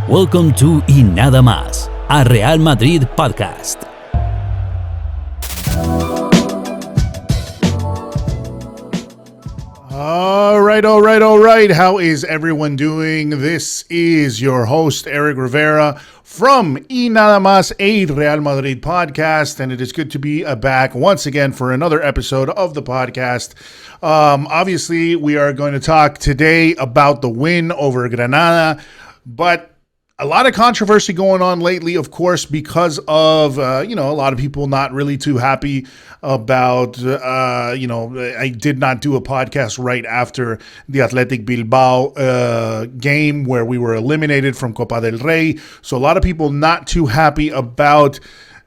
Welcome to Y Nada Más, a Real Madrid podcast. All right. How is everyone doing? This is your host, Eric Rivera from Y Nada Más, a Real Madrid podcast, and it is good to be back once again for another episode of the podcast. Obviously, we are going to talk today about the win over Granada, but a lot of controversy going on lately, of course, because of, a lot of people not really too happy about, I did not do a podcast right after the Athletic Bilbao game where we were eliminated from Copa del Rey. So a lot of people not too happy about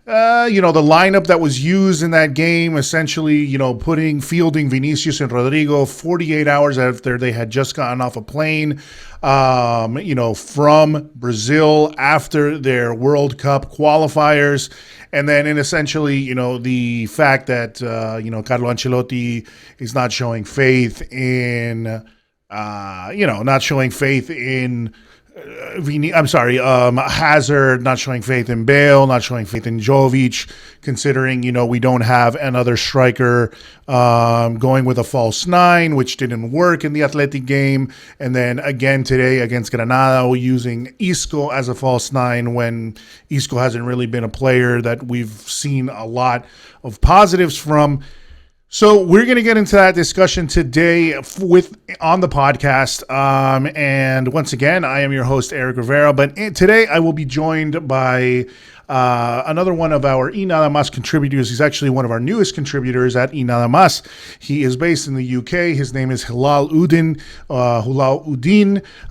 the lineup that was used in that game, essentially, fielding Vinicius and Rodrygo 48 hours after they had just gotten off a plane, from Brazil after their World Cup qualifiers. And then essentially, the fact that, Carlo Ancelotti is not showing faith in, Hazard, not showing faith in Bale, not showing faith in Jovic, considering, we don't have another striker going with a false nine, which didn't work in the Athletic game. And then again today against Granada, we're using Isco as a false nine when Isco hasn't really been a player that we've seen a lot of positives from. So we're going to get into that discussion today on the podcast. And once again, I am your host, Eric Rivera. But today I will be joined by another one of our Y Nada Más contributors. He's actually one of our newest contributors at Y Nada Más. He is based in the UK. His name is Helal Uddin.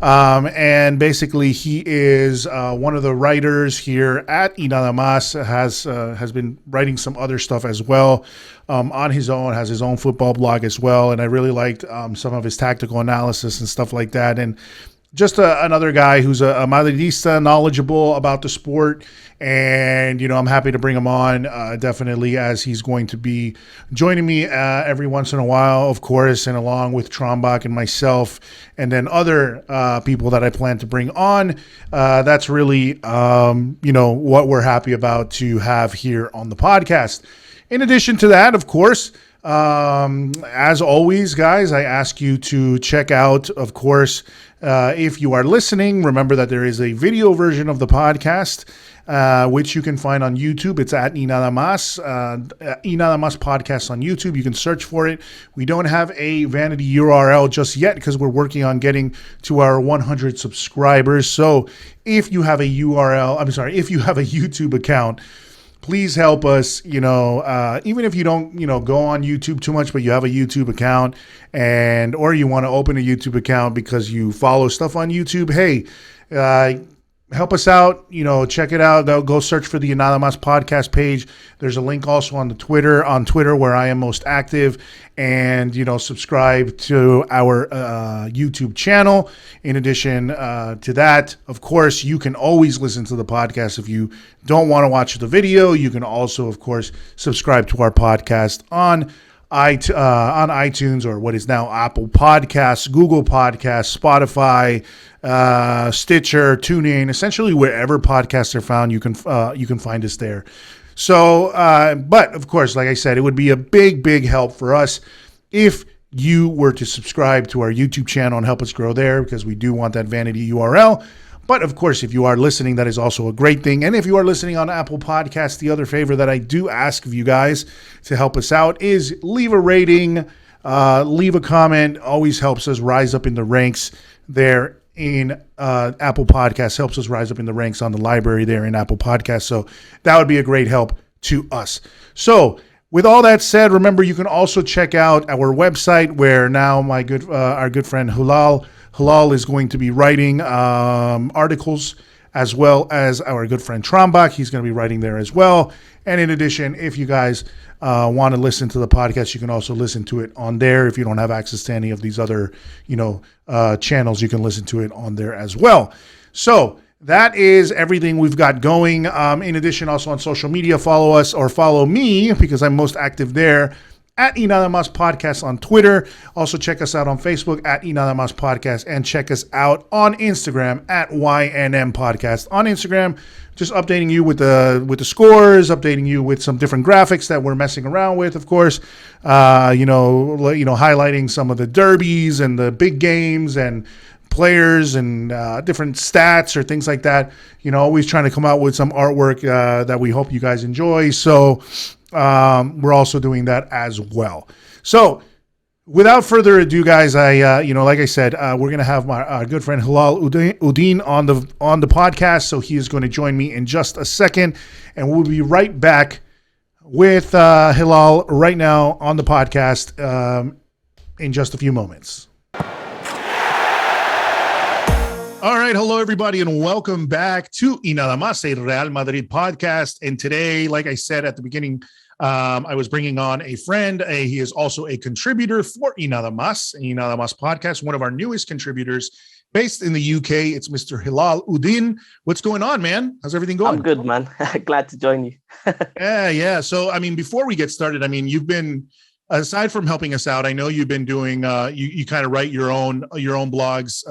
And basically he is one of the writers here at Y Nada Más. Has been writing some other stuff as well. On his own, has his own football blog as well, and I really liked some of his tactical analysis and stuff like that. And just another guy who's a Madridista, knowledgeable about the sport, and I'm happy to bring him on definitely, as he's going to be joining me every once in a while, of course, and along with Trombach and myself, and then other people that I plan to bring on. That's really what we're happy about to have here on the podcast. In addition to that, of course, as always, guys, I ask you to check out, of course, if you are listening, remember that there is a video version of the podcast, which you can find on YouTube. It's at Y Nada Más, Y Nada Más podcast on YouTube. You can search for it. We don't have a vanity URL just yet because we're working on getting to our 100 subscribers. So if you have a YouTube account, please help us, even if you don't, go on YouTube too much, but you have a YouTube account or you want to open a YouTube account because you follow stuff on YouTube. Hey, help us out, check it out. Go search for the Y Nada Más podcast page. There's a link also on Twitter where I am most active, and, subscribe to our YouTube channel. In addition to that, of course, you can always listen to the podcast. If you don't want to watch the video, you can also, of course, subscribe to our podcast on iTunes, or what is now Apple Podcasts, Google Podcasts, Spotify, Stitcher, TuneIn, essentially wherever podcasts are found, you can find us there. So, but of course, like I said, it would be a big help for us if you were to subscribe to our YouTube channel and help us grow there, because we do want that vanity URL. But of course, if you are listening, that is also a great thing. And if you are listening on Apple Podcasts, the other favor that I do ask of you guys to help us out is leave a rating, leave a comment. Always helps us rise up in the ranks there in Apple Podcasts, helps us rise up in the ranks on the library there in Apple Podcasts. So that would be a great help to us. So with all that said, remember, you can also check out our website, where now our good friend Helal is going to be writing articles, as well as our good friend Trombach. He's going to be writing there as well. And in addition, if you guys want to listen to the podcast, you can also listen to it on there. If you don't have access to any of these other, channels, you can listen to it on there as well. So that is everything we've got going. In addition, also on social media, follow us, or follow me, because I'm most active there, at Nada Mas Podcast on Twitter. Also check us out on Facebook at Nada Mas Podcast, and check us out on Instagram at YNM Podcast. On Instagram, just updating you with the scores, updating you with some different graphics that we're messing around with, of course. Highlighting some of the derbies and the big games and players and different stats or things like that. Always trying to come out with some artwork that we hope you guys enjoy. So we're also doing that as well. So without further ado, guys, like I said, we're gonna have our good friend Helal Uddin on the podcast. So he is going to join me in just a second, and we'll be right back with Helal right now on the podcast in just a few moments. All right. Hello, everybody, and welcome back to Y Nada Más, a Real Madrid podcast. And today, like I said at the beginning, I was bringing on a friend. He is also a contributor for Y Nada Más podcast, one of our newest contributors based in the UK. It's Mr. Helal Uddin. What's going on, man? How's everything going? I'm good, man. Glad to join you. Yeah. So, before we get started, you've been, aside from helping us out, I know you've been doing, you kind of write your own blogs.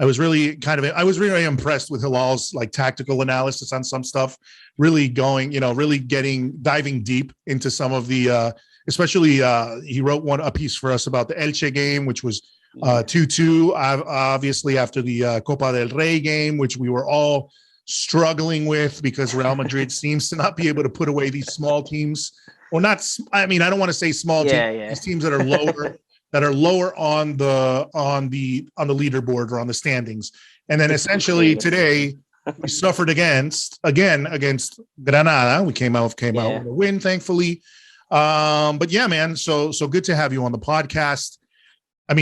I was really impressed with Hilal's like tactical analysis on some stuff, really diving deep into some of the, especially he wrote a piece for us about the Elche game, which was 2-2, obviously after the Copa del Rey game, which we were all struggling with because Real Madrid seems to not be able to put away these small teams. Well, not. I don't want to say small teams. Yeah. These teams that are lower on the leaderboard or on the standings. And then essentially today we suffered against Granada. We came out with a win, thankfully. But yeah, man. So good to have you on the podcast.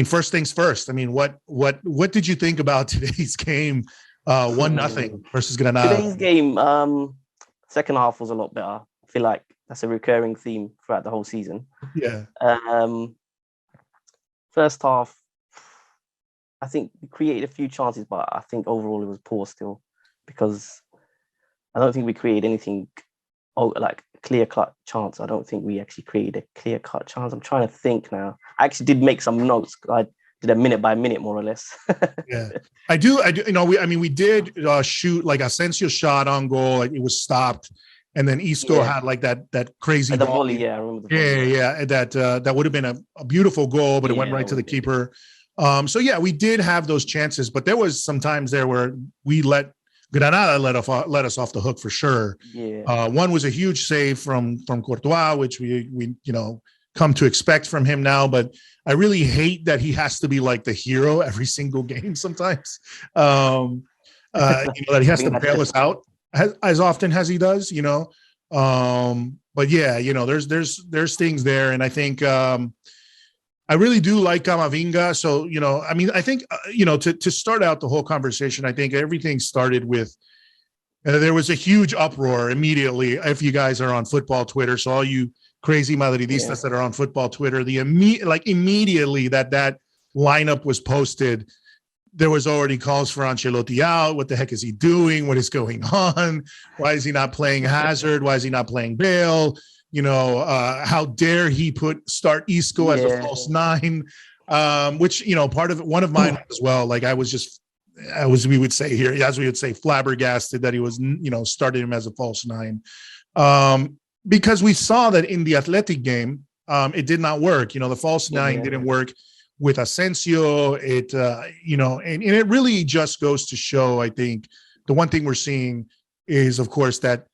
First things first. What did you think about today's game? 1-0 versus Granada. Today's game, second half was a lot better. I feel like that's a recurring theme throughout the whole season. Yeah. First half, I think we created a few chances, but I think overall it was poor still, because I don't think we created anything like clear-cut chance. I don't think we actually created a clear-cut chance. I'm trying to think now. I actually did make some notes. I did a minute by minute, more or less. Yeah, I do. We did shoot like Asensio's shot on goal. Like, it was stopped. And then Isco had like that crazy ball. Volley, I remember the volley. Yeah. That would have been a beautiful goal, but it went right to the keeper. So yeah, we did have those chances, but there was some times there where we let Granada let us off the hook for sure. Yeah. One was a huge save from Courtois, which we come to expect from him now. But I really hate that he has to be like the hero every single game sometimes. That he has to bail us out as often as he does, but yeah, there's things there. And I think, I really do like Camavinga. So, I think, to start out the whole conversation, I think everything started with, there was a huge uproar immediately. If you guys are on football Twitter, so all you crazy Madridistas that are on football Twitter, immediately that lineup was posted, there was already calls for Ancelotti out. What the heck is he doing? What is going on? Why is he not playing Hazard? Why is he not playing Bale? How dare he start Isco as a false nine? Which, part of it, one of mine as well. Like we would say here, as we would say, flabbergasted that he was, started him as a false nine. Because we saw that in the Athletic game, it did not work. The false nine didn't work with Asensio. And it really just goes to show, I think, the one thing we're seeing is, of course, that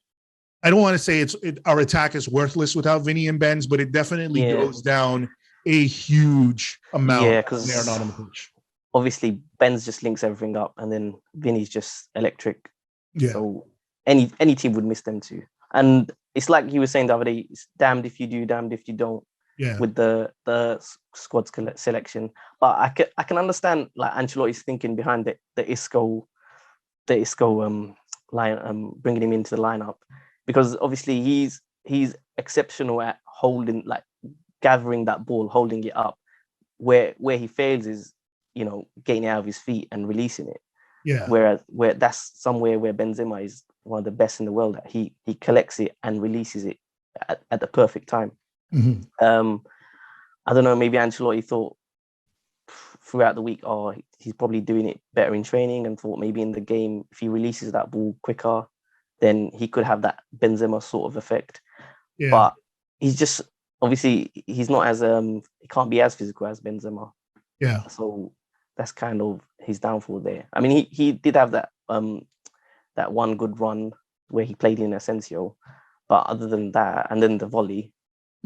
I don't want to say our attack is worthless without Vinny and Benz, but it definitely goes down a huge amount when they're not on the pitch. Obviously, Benz just links everything up, and then Vinny's just electric. Yeah. So any team would miss them too. And it's like you were saying the other day, it's damned if you do, damned if you don't. Yeah. With the squad selection, but I can understand like Ancelotti's thinking behind the Isco line, bringing him into the lineup, because obviously he's exceptional at holding, like gathering that ball, holding it up. Where he fails is getting it out of his feet and releasing it. Yeah. Where that's somewhere where Benzema is one of the best in the world. He collects it and releases it at the perfect time. I don't know, maybe Ancelotti thought throughout the week, oh, he's probably doing it better in training, and thought maybe in the game, if he releases that ball quicker, then he could have that Benzema sort of effect. Yeah. But he's just, obviously, he's not as, he can't be as physical as Benzema. Yeah. So that's kind of his downfall there. I mean, he did have that that one good run where he played in Asensio, but other than that, and then the volley,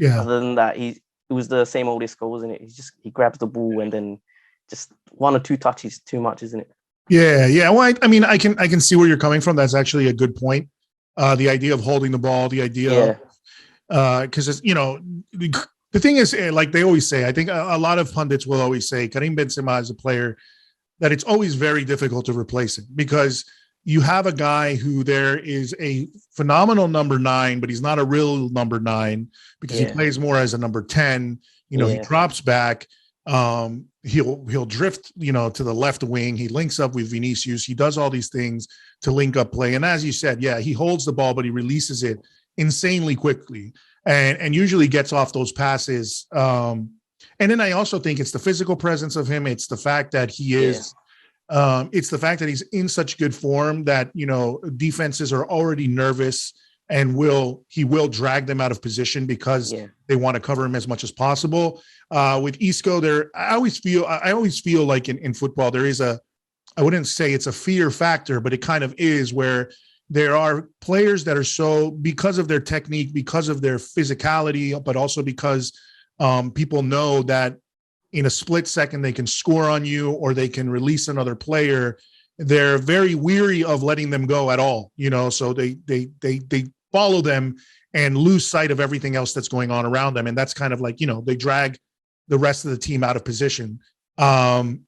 other than that, it was the same old Isco, wasn't it? He grabs the ball and then just one or two touches too much, isn't it? Yeah. Well, I mean, I can see where you're coming from. That's actually a good point. The idea of holding the ball, the idea, because the thing is, like they always say, I think a lot of pundits will always say Karim Benzema is a player that it's always very difficult to replace him, because you have a guy who there is a phenomenal number 9, but he's not a real number 9 because he plays more as a number 10. He drops back. He'll drift, to the left wing. He links up with Vinicius. He does all these things to link up play. And as you said, he holds the ball, but he releases it insanely quickly and usually gets off those passes. And then I also think it's the physical presence of him. It's the fact that he is, it's the fact that he's in such good form that, defenses are already nervous and he will drag them out of position because they want to cover him as much as possible. With Isco, I always feel like in football, there is I wouldn't say it's a fear factor, but it kind of is, where there are players that are so, because of their technique, because of their physicality, but also because people know that in a split second they can score on you or they can release another player. They're very weary of letting them go at all, so they follow them and lose sight of everything else that's going on around them. And that's kind of like, they drag the rest of the team out of position. And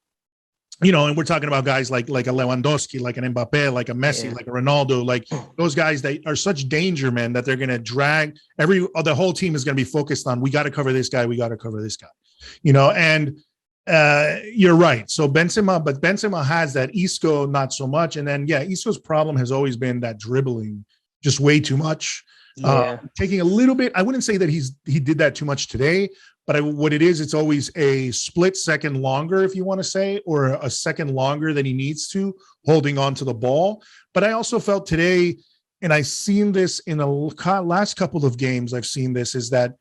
we're talking about guys like a Lewandowski, like an Mbappe, like a Messi, like a Ronaldo, like those guys that are such danger men that they're going to drag the whole team is going to be focused on, we got to cover this guy. We got to cover this guy, and you're right. So Benzema has that. Isco, not so much. And then, Isco's problem has always been that dribbling, just way too much. Taking a little bit. I wouldn't say that he did that too much today, but what it is, it's always a split second longer, if you want to say, or a second longer than he needs to, holding on to the ball. But I also felt today, and I've seen this in the last couple of games, I've seen this, is that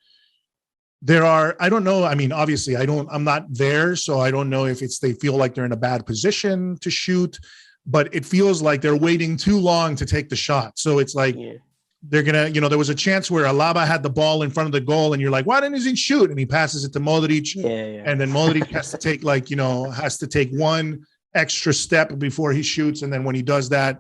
I don't know. I mean, obviously I'm not there, so I don't know if they feel like they're in a bad position to shoot, but it feels like they're waiting too long to take the shot. So it's like, they're going to, there was a chance where Alaba had the ball in front of the goal and you're like, why didn't he shoot? And he passes it to Modric. And then Modric has to take one extra step before he shoots. And then when he does that,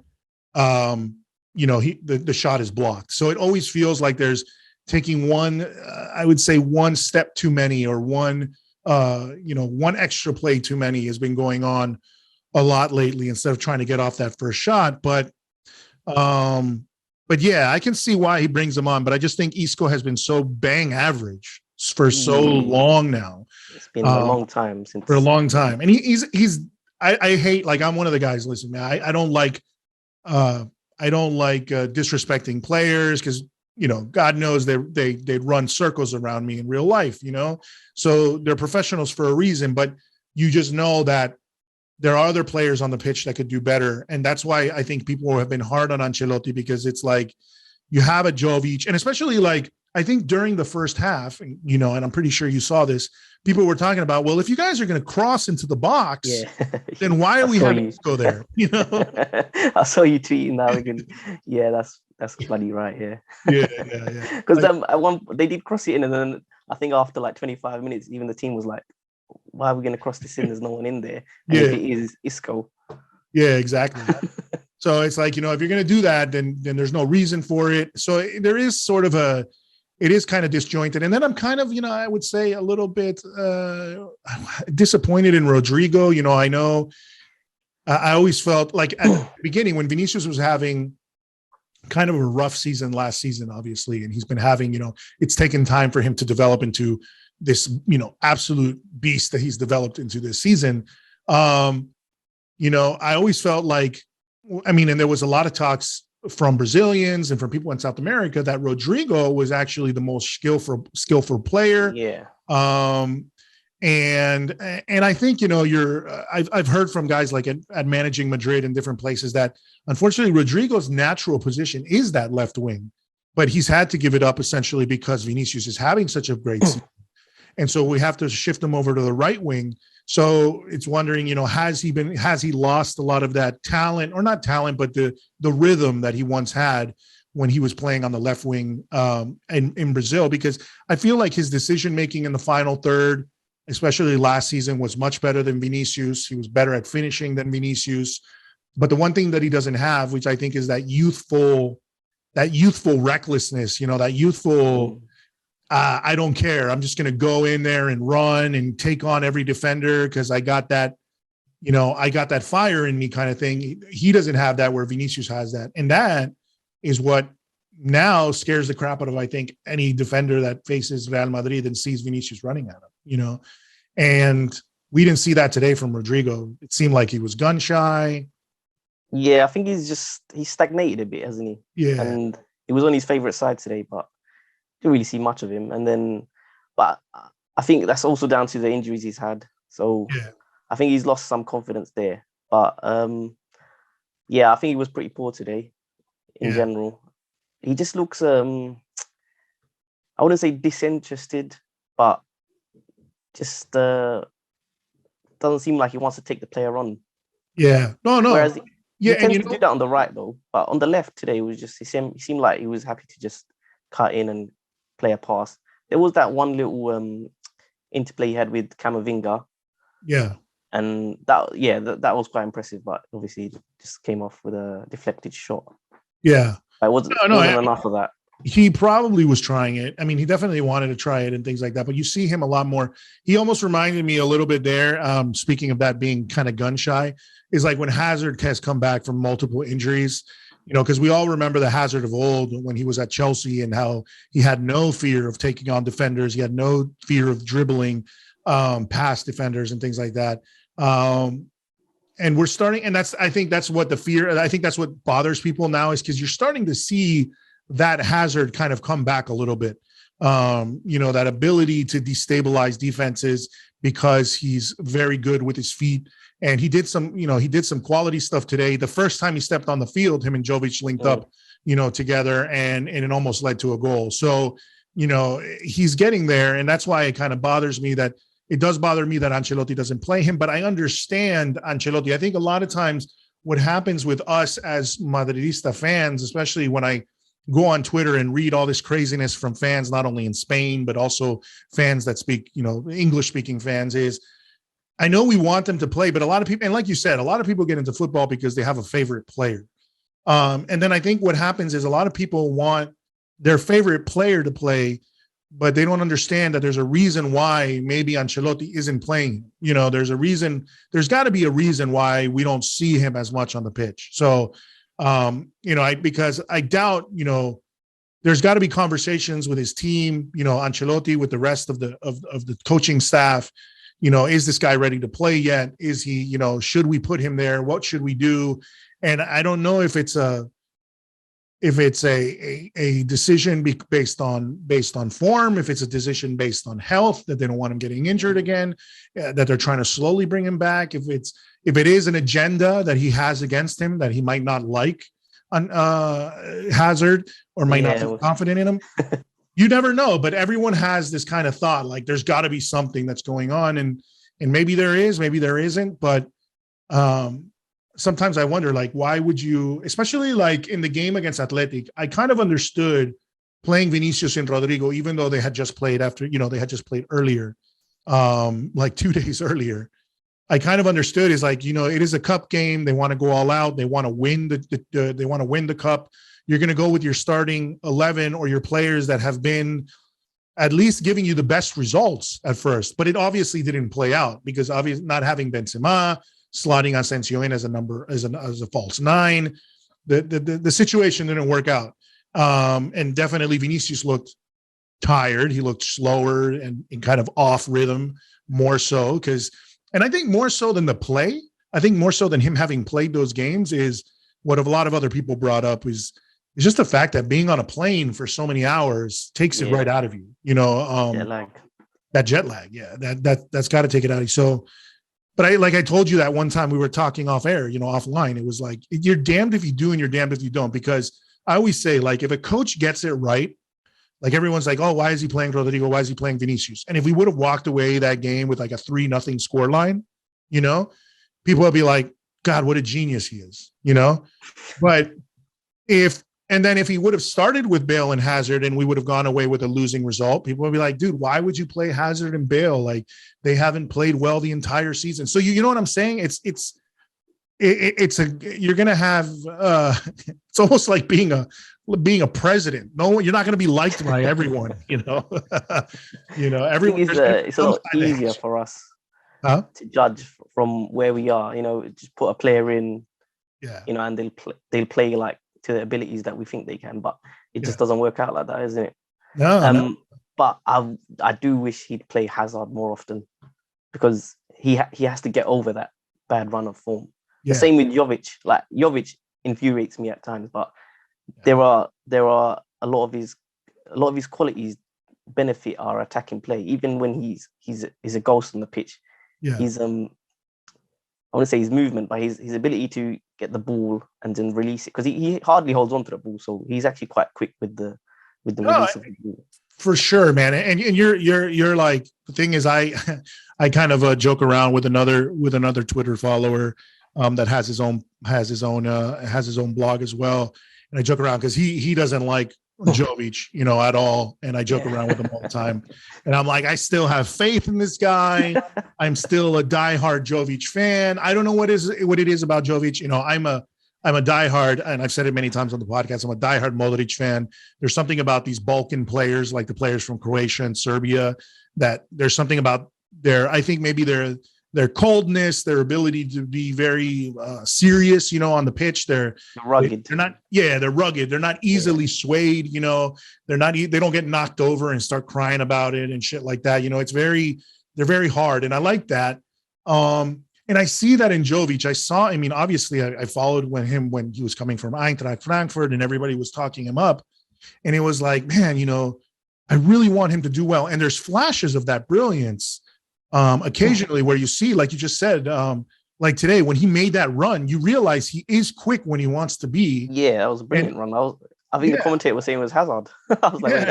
the shot is blocked. So it always feels like there's taking I would say one step too many, or one extra play too many has been going on a lot lately, instead of trying to get off that first shot. But I can see why he brings him on. But I just think Isco has been so bang average for so long now. It's been a long time for a long time. And I hate, like, I'm one of the guys, listen, man, I don't like disrespecting players, because, God knows they'd run circles around me in real life, so they're professionals for a reason, but you just know that there are other players on the pitch that could do better. And that's why I think people have been hard on Ancelotti, because it's like you have a Jovic, and especially, like, I think during the first half, and I'm pretty sure you saw this, people were talking about, well, if you guys are going to cross into the box, then why are we having to go there? I saw you tweeting that again. That's bloody right. Yeah. Because they did cross it in, and then I think after like 25 minutes, even the team was like, why are we going to cross this in? There's no one in there. And if it is Isco. Yeah, exactly. So it's like, if you're going to do that, then there's no reason for it. So there is sort of it is kind of disjointed. And then I'm kind of, I would say a little bit disappointed in Rodrygo. I know I always felt like at the beginning, when Vinicius was having kind of a rough season last season, obviously, and he's been having, it's taken time for him to develop into this, absolute beast that he's developed into this season. I always felt like, and there was a lot of talks from Brazilians and from people in South America that Rodrygo was actually the most skillful player. Yeah. And I think, I've heard from guys like at managing Madrid and different places that unfortunately Rodrygo's natural position is that left wing, but he's had to give it up essentially because Vinicius is having such a great season. And so we have to shift him over to the right wing. So it's wondering, has he lost a lot of that talent, or not talent, but the rhythm that he once had when he was playing on the left wing in Brazil? Because I feel like his decision-making in the final third, especially last season, was much better than Vinicius. He was better at finishing than Vinicius. But the one thing that he doesn't have, which I think is that youthful recklessness, that youthful, I don't care. I'm just going to go in there and run and take on every defender because I got that fire in me kind of thing. He doesn't have that where Vinicius has that. And that is what now scares the crap out of, I think, any defender that faces Real Madrid and sees Vinicius running at him, And we didn't see that today from Rodrygo. It seemed like he was gun shy. Yeah, I think he's stagnated a bit, hasn't he? Yeah. And he was on his favourite side today, but didn't really see much of him. But I think that's also down to the injuries he's had. So yeah. I think he's lost some confidence there. But I think he was pretty poor today in general. He just looks, I wouldn't say disinterested, but just doesn't seem like he wants to take the player on. Yeah, no. Whereas he tends to do that on the right though, but on the left today, it was just he seemed like he was happy to just cut in and play a pass. There was that one little interplay he had with Camavinga. Yeah, and that was quite impressive, but obviously it just came off with a deflected shot. Yeah, it wasn't enough of that. He probably was trying it. I mean, he definitely wanted to try it and things like that, but you see him a lot more. He almost reminded me a little bit there. Speaking of that being kind of gun shy, is like when Hazard has come back from multiple injuries, because we all remember the Hazard of old when he was at Chelsea and how he had no fear of taking on defenders. He had no fear of dribbling past defenders and things like that. And we're starting, and I think that's what bothers people now is because you're starting to see that Hazard kind of come back a little bit. That ability to destabilize defenses because he's very good with his feet. And he did some quality stuff today. The first time he stepped on the field, him and Jovic linked up, together, and it almost led to a goal. So, he's getting there. And that's why it kind of bothers me that Ancelotti doesn't play him. But I understand Ancelotti. I think a lot of times what happens with us as Madridista fans, especially when I go on Twitter and read all this craziness from fans, not only in Spain, but also fans that speak, English speaking fans, is I know we want them to play, but a lot of people, and like you said, a lot of people get into football because they have a favorite player. And then I think what happens is a lot of people want their favorite player to play, but they don't understand that there's a reason why maybe Ancelotti isn't playing. There's got to be a reason why we don't see him as much on the pitch. So, because I doubt, there's got to be conversations with his team, Ancelotti, with the rest of the coaching staff. Is this guy ready to play yet? Is he, should we put him there? What should we do? And I don't know if it's a decision based on form, if it's a decision based on health, that they don't want him getting injured again, that they're trying to slowly bring him back. If it is an agenda that he has against him that he might not like on Hazard or might not feel confident in him. You never know, but everyone has this kind of thought, like there's got to be something that's going on, and maybe there is, maybe there isn't. But sometimes I wonder, like, why would you, especially like in the game against Athletic, I kind of understood playing Vinicius and Rodrygo, even though they had just played earlier, like 2 days earlier. I kind of understood is like, it is a cup game. They want to go all out. They want to win they want to win the cup. You're going to go with your starting 11 or your players that have been at least giving you the best results at first, but it obviously didn't play out because obviously not having Benzema, slotting Asensio in as a false nine, the situation didn't work out. And definitely Vinicius looked tired. He looked slower and kind of off rhythm more so and I think more so than the play, I think more so than him having played those games is what a lot of other people brought up is just the fact that being on a plane for so many hours takes it right out of you. Jet lag. That jet lag. Yeah, that's got to take it out of you. So, but I told you that one time we were talking off air, offline. It was like, you're damned if you do and you're damned if you don't, because I always say, like, if a coach gets it right, like everyone's like, oh, why is he playing Rodrygo? Why is he playing Vinicius? And if we would have walked away that game with like a 3-0 score line, people would be like, God, what a genius he is, But if he would have started with Bale and Hazard and we would have gone away with a losing result, people would be like, dude, why would you play Hazard and Bale? Like, they haven't played well the entire season. So you know what I'm saying? You're going to have, it's almost like being a president. No, you're not going to be liked by everyone, everyone. It's a lot easier for us to judge from where we are, just put a player in, and they'll play like to the abilities that we think they can, but it just doesn't work out like that, isn't it? No. But I do wish he'd play Hazard more often, because he has to get over that bad run of form. The same with Jovic. Like, Jovic infuriates me at times, but there are a lot of his qualities benefit our attacking play. Even when he's a ghost on the pitch, he's I want to say his movement, but his ability to get the ball and then release it, because he hardly holds on to the ball, so he's actually quite quick with the release of the ball. For sure, man. And you're like, the thing is, I kind of joke around with another Twitter follower that has his own blog as well, and I joke around because he doesn't like Jovic, at all, and I joke around with him all the time, and I'm like, I still have faith in this guy. I'm still a diehard Jovic fan. I don't know what it is about Jovic. I'm a diehard, and I've said it many times on the podcast, I'm a diehard Modric fan. There's something about these Balkan players, like the players from Croatia and Serbia, that there's something about I think maybe their coldness, their ability to be very serious, on the pitch. They're rugged. They're rugged. They're not easily swayed. They don't get knocked over and start crying about it and shit like that. They're very hard. And I like that. And I see that in Jovic. Obviously I followed him when he was coming from Eintracht Frankfurt and everybody was talking him up. And it was like, man, I really want him to do well. And there's flashes of that brilliance occasionally where you see, like you just said, like today when he made that run, you realize he is quick when he wants to be. Yeah, that was a brilliant run. I think the commentator was saying it was Hazard. I was like, and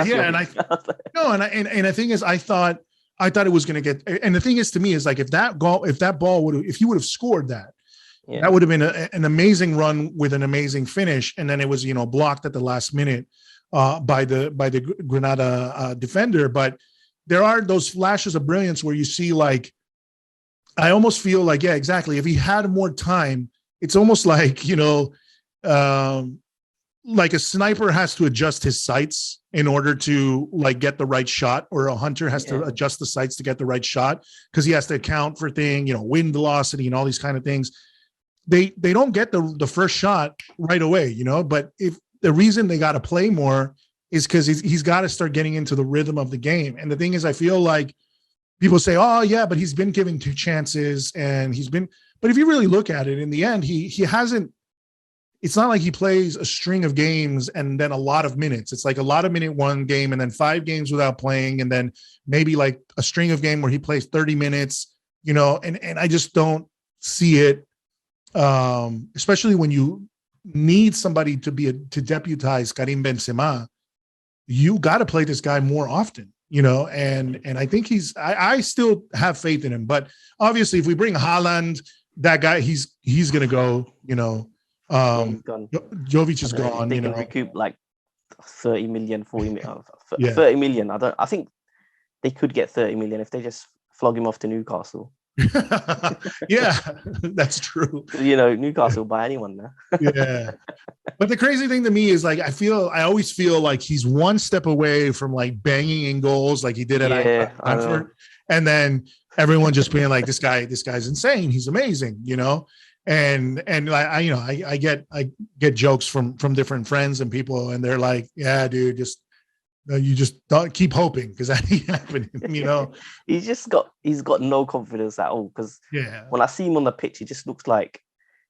the thing is, I thought it was going to get. And the thing is, to me, is like if he would have scored that, that would have been an amazing run with an amazing finish. And then it was blocked at the last minute by the Granada defender, but. There are those flashes of brilliance where you see, like, I almost feel like, yeah, exactly. If he had more time, it's almost like, like a sniper has to adjust his sights in order to like get the right shot, or a hunter has to adjust the sights to get the right shot, because he has to account for wind velocity and all these kind of things. They don't get the first shot right away, but if the reason they got to play more is because he's got to start getting into the rhythm of the game. And the thing is, I feel like people say, oh yeah, but he's been given 2 chances but if you really look at it, in the end, he hasn't, it's not like he plays a string of games and then a lot of minutes. It's like a lot of minute one game and then 5 games without playing. And then maybe like a string of game where he plays 30 minutes, and I just don't see it. Especially when you need somebody to deputize Karim Benzema, you got to play this guy more often, and I think I still have faith in him, but obviously if we bring Haaland, that guy, he's going to go, Jovic is gone, they can recoup like 30 million, 40 million, 30 million. I think they could get 30 million if they just flog him off to Newcastle. Yeah, that's true. Newcastle buy anyone now. Yeah, but the crazy thing to me is, like, I always feel like he's one step away from like banging in goals like he did at Frankfurt, and then everyone just being like, this guy's insane, he's amazing, and I get jokes from different friends and people, and they're like, yeah, dude, you just don't keep hoping, because that ain't happening, he's got no confidence at all, because when I see him on the pitch, he just looks like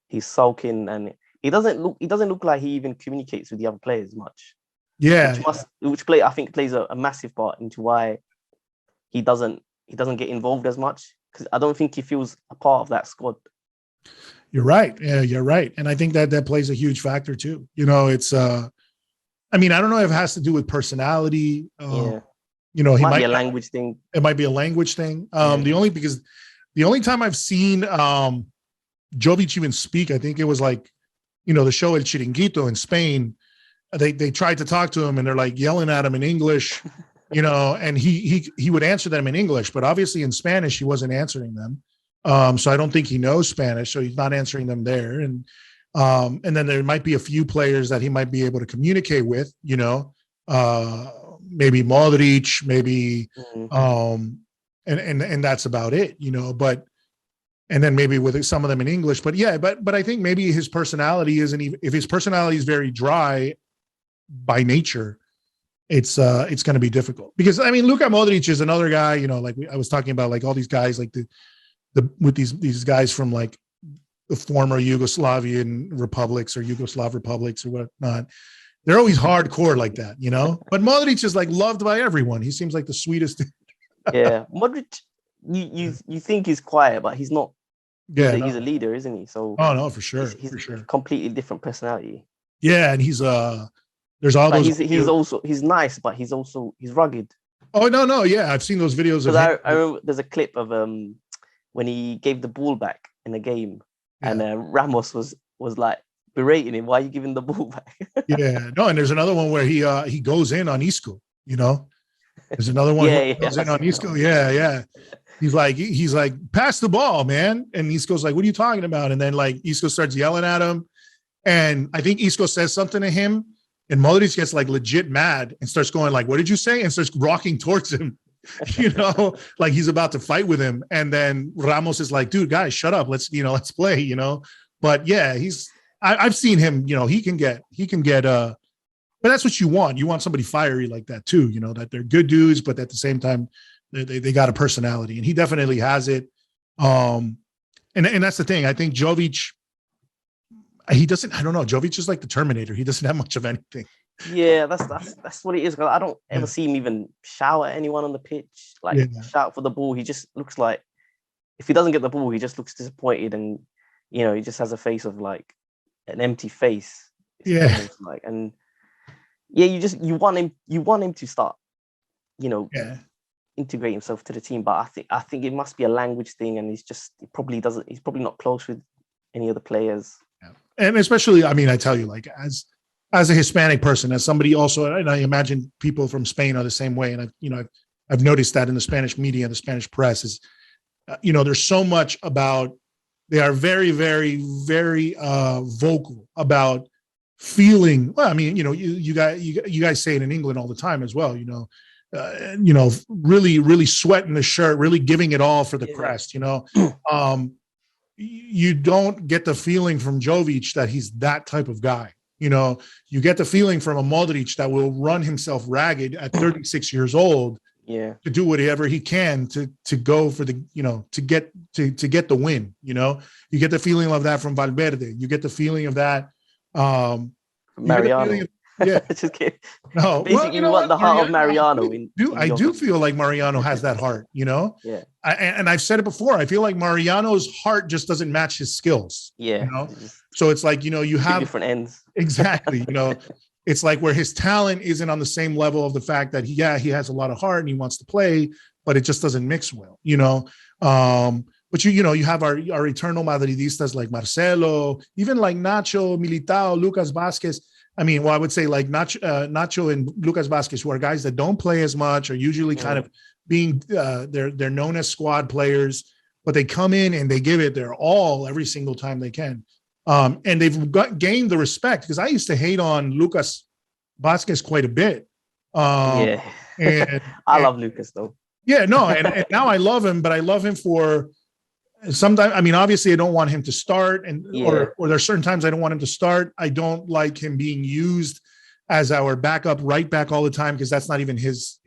he's sulking, and He doesn't look like he even communicates with the other players much. Yeah, I think plays a massive part into why he doesn't get involved as much, because I don't think he feels a part of that squad. you're right. Yeah, you're right. And I think that plays a huge factor too. You know, it's I mean, I don't know if it has to do with personality. Yeah. You know, It he might might be a language thing. It might be a language thing. The only time I've seen Jovic even speak, I think it was like, you know, the show El Chiringuito in Spain. They tried to talk to him and they're like yelling at him in English, you know, and he would answer them in English, but obviously in Spanish he wasn't answering them. So I don't think he knows Spanish, so he's not answering them there. And then there might be a few players that he might be able to communicate with, you know, maybe Modric, maybe, and that's about it, you know. But and then maybe with some of them in English. But yeah, but I think maybe his personality isn't even, if his personality is very dry by nature, it's going to be difficult. Because I mean, Luka Modric is another guy, you know, like I was talking about, like all these guys, like with these guys from like the former Yugoslavian republics or Yugoslav republics or whatnot. They're always hardcore like that, you know. But Modric is like loved by everyone. He seems like the sweetest. Yeah, Modric, you think he's quiet, but he's not. Yeah, he's a leader, isn't he? So no, for sure, he's for sure. Completely different personality. Yeah, and he's there's all but those. he's nice, but he's rugged. Oh no, yeah, I've seen those videos of I remember there's a clip of when he gave the ball back in a game, and Ramos was like berating him. Why are you giving the ball back? Yeah, no, and there's another one where he goes in on Isco. You know, there's another one where he goes in on Isco. Yeah. He's like, pass the ball, man. And Isco's like, what are you talking about? And then like Isco starts yelling at him, and I think Isco says something to him, and Modric gets like legit mad and starts going like, what did you say? And starts rocking towards him. You know, like he's about to fight with him. And then Ramos is like, dude, guys, shut up. Let's play, you know. But yeah, I've seen him, you know, he can get but that's what you want. You want somebody fiery like that too, you know, that they're good dudes, but at the same time, they got a personality, and he definitely has it. And that's the thing. I think Jovic, he doesn't, I don't know. Jovic is like the Terminator. He doesn't have much of anything. Yeah, that's what it is. I don't ever see him even shout at anyone on the pitch, like shout for the ball. He just looks like, if he doesn't get the ball, he just looks disappointed, and you know, he just has a face of like an empty face. Yeah. Like, and yeah, you want him to start, you know, integrate himself to the team. But I think it must be a language thing, and he's probably not close with any of the players. Yeah. And especially, I mean, I tell you, like as a Hispanic person, as somebody also, and I imagine people from Spain are the same way. And I've noticed that in the Spanish media, the Spanish press is, you know, there's so much about, they are very, very, very vocal about feeling. Well, I mean, you know, you guys say it in England all the time as well, you know, really, really sweating the shirt, really giving it all for the crest, you know. You don't get the feeling from Jovic that he's that type of guy. You know, you get the feeling from a Modric that will run himself ragged at 36 years old, to do whatever he can to go for the, you know, to get the win. You know, you get the feeling of that from Valverde. You get the feeling of that. Mariano. Just kidding. No, basically, you want the heart of Mariano. I do feel like Mariano has that heart, you know. Yeah. And I've said it before. I feel like Mariano's heart just doesn't match his skills. Yeah. You know? So it's like, you know, you have different ends. Exactly. You know, it's like where his talent isn't on the same level of the fact that he has a lot of heart and he wants to play, but it just doesn't mix well, you know. But you know, you have our eternal Madridistas like Marcelo, even like Nacho, Militao, Lucas Vázquez. I mean, well, I would say like Nacho and Lucas Vázquez, who are guys that don't play as much, are usually kind of being they're known as squad players, but they come in and they give it their all every single time they can. And they've gained the respect, because I used to hate on Lucas Vázquez quite a bit. And I love Lucas though. Yeah, no, and now I love him, but I love him for sometimes. I mean, obviously, I don't want him to start, or there's certain times I don't want him to start. I don't like him being used as our backup right back all the time, because that's not even his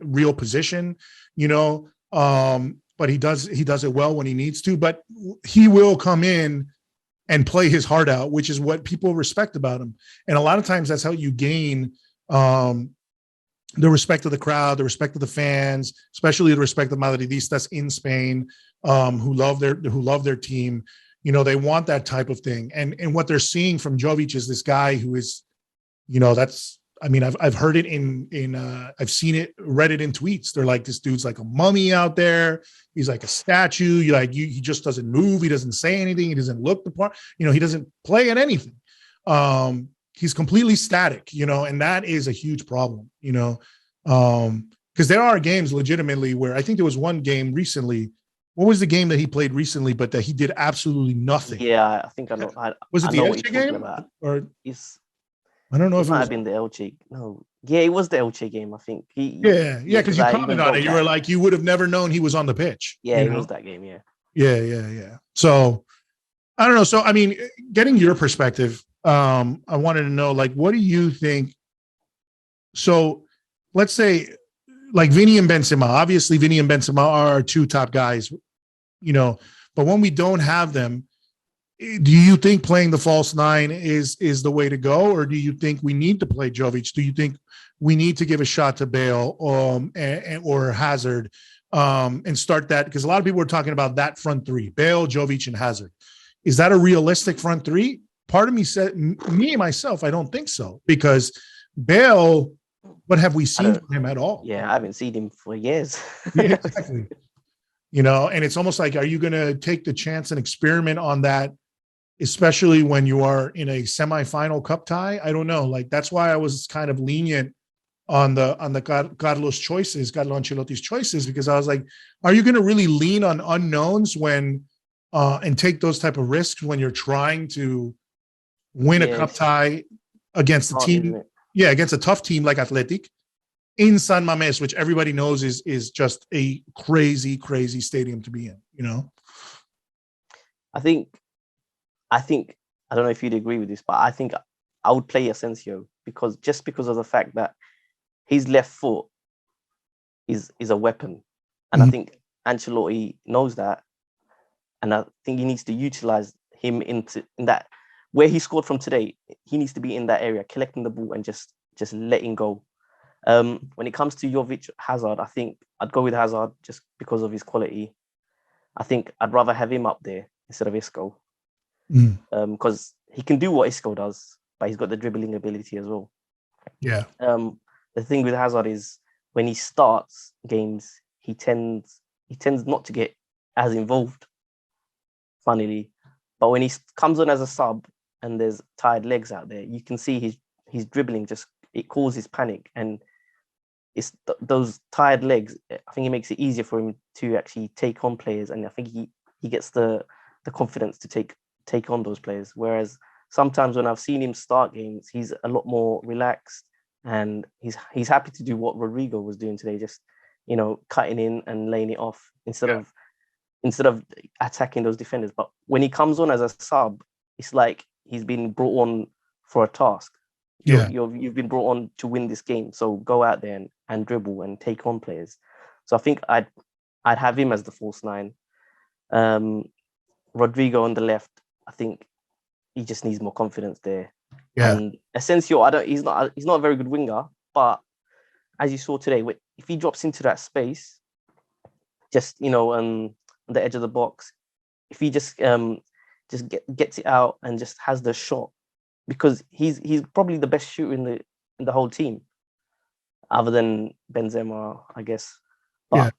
real position, you know. But he does it well when he needs to. But he will come in and play his heart out, which is what people respect about him. And a lot of times that's how you gain the respect of the crowd, the respect of the fans, especially the respect of Madridistas in Spain, who love their team. You know, they want that type of thing. And what they're seeing from Jovic is this guy who is, you know, I've heard it I've seen it, read it in tweets. They're like, this dude's like a mummy out there. He's like a statue. He just doesn't move. He doesn't say anything. He doesn't look the part. You know, he doesn't play at anything. He's completely static, you know, and that is a huge problem, you know, because there are games legitimately where I think there was one game recently. What was the game that he played recently, but that he did absolutely nothing? Yeah, I think I know. Was it I the know what Elche you're game? talking about. Or It's, I don't know it if it might was. have been the Elche. No, yeah, it was the Elche game. I think. Yeah, because you I commented even on wrote it. You that. were like, you would have never known he was on the pitch. Yeah, you it know? was that game. Yeah. Yeah. So I don't know. So I mean, getting your perspective, I wanted to know, like, what do you think? So let's say, like, Vinny and Benzema. Obviously, Vinny and Benzema are our two top guys, you know. But when we don't have them, do you think playing the false nine is the way to go, or do you think we need to play Jovic? Do you think we need to give a shot to Bale or Hazard and start that? Because a lot of people were talking about that front three: Bale, Jovic, and Hazard. Is that a realistic front three? Part of me said, myself, I don't think so, because Bale, what have we seen from him at all? Yeah, I haven't seen him for years. Yeah, exactly. You know, and it's almost like, are you going to take the chance and experiment on that, especially when you are in a semifinal cup tie? I don't know. Like, that's why I was kind of lenient on the Carlo Ancelotti's choices, because I was like, are you going to really lean on unknowns when and take those type of risks when you're trying to win a cup tie against a team? Yeah, against a tough team like Athletic in San Mamés, which everybody knows is just a crazy, crazy stadium to be in, you know? I think I don't know if you'd agree with this, but I think I would play Asensio because of the fact that his left foot is a weapon. And I think Ancelotti knows that. And I think he needs to utilize him in that, where he scored from today. He needs to be in that area, collecting the ball and just letting go. When it comes to Jovic, Hazard, I think I'd go with Hazard just because of his quality. I think I'd rather have him up there instead of Isco. Because he can do what Isco does, but he's got the dribbling ability as well. Yeah. The thing with Hazard is when he starts games, he tends not to get as involved, funnily. But when he comes on as a sub and there's tired legs out there, you can see his dribbling it causes panic, and it's those tired legs. I think it makes it easier for him to actually take on players, and I think he gets the confidence to take on those players. Whereas sometimes when I've seen him start games, he's a lot more relaxed, and he's happy to do what Rodrygo was doing today, just, you know, cutting in and laying it off instead of attacking those defenders. But when he comes on as a sub, it's like he's been brought on for a task. You've been brought on to win this game, so go out there and dribble and take on players. So I think I'd have him as the false nine. Rodrygo on the left, I think he just needs more confidence there. Yeah. And Asensio, he's not a very good winger, but as you saw today, if he drops into that space, just, you know, on the edge of the box, if he just gets it out and just has the shot, because he's probably the best shooter in the whole team, other than Benzema, I guess. But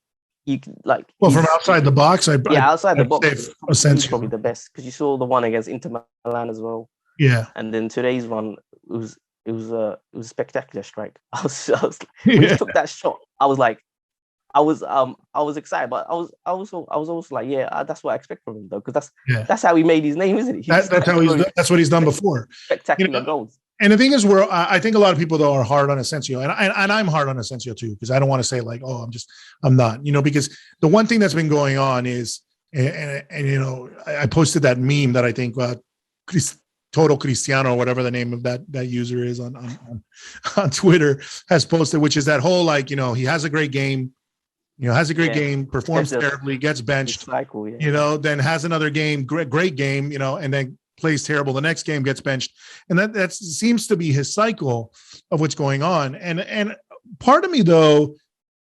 you from outside the box, outside the box, he's probably the best, because you saw the one against Inter Milan as well. Yeah, and then today's one was a spectacular strike. I was when he took that shot, I was like, I was excited, but I was also like, that's what I expect from him, though, because that's how he made his name, isn't it? That's what he's done before. Spectacular goals. And the thing is, I think a lot of people though are hard on Asensio, and I'm hard on Asensio too, because I don't want to say like, oh, I'm not, you know, because the one thing that's been going on is, and you know, I posted that meme that I think Total Cristiano, or whatever the name of that user is on Twitter, has posted, which is that whole, like, you know, he has a great game. You know, has a great game, performs terribly, gets benched, cycle, you know, then has another game, great game, you know, and then plays terrible. The next game gets benched. And that seems to be his cycle of what's going on. And part of me, though,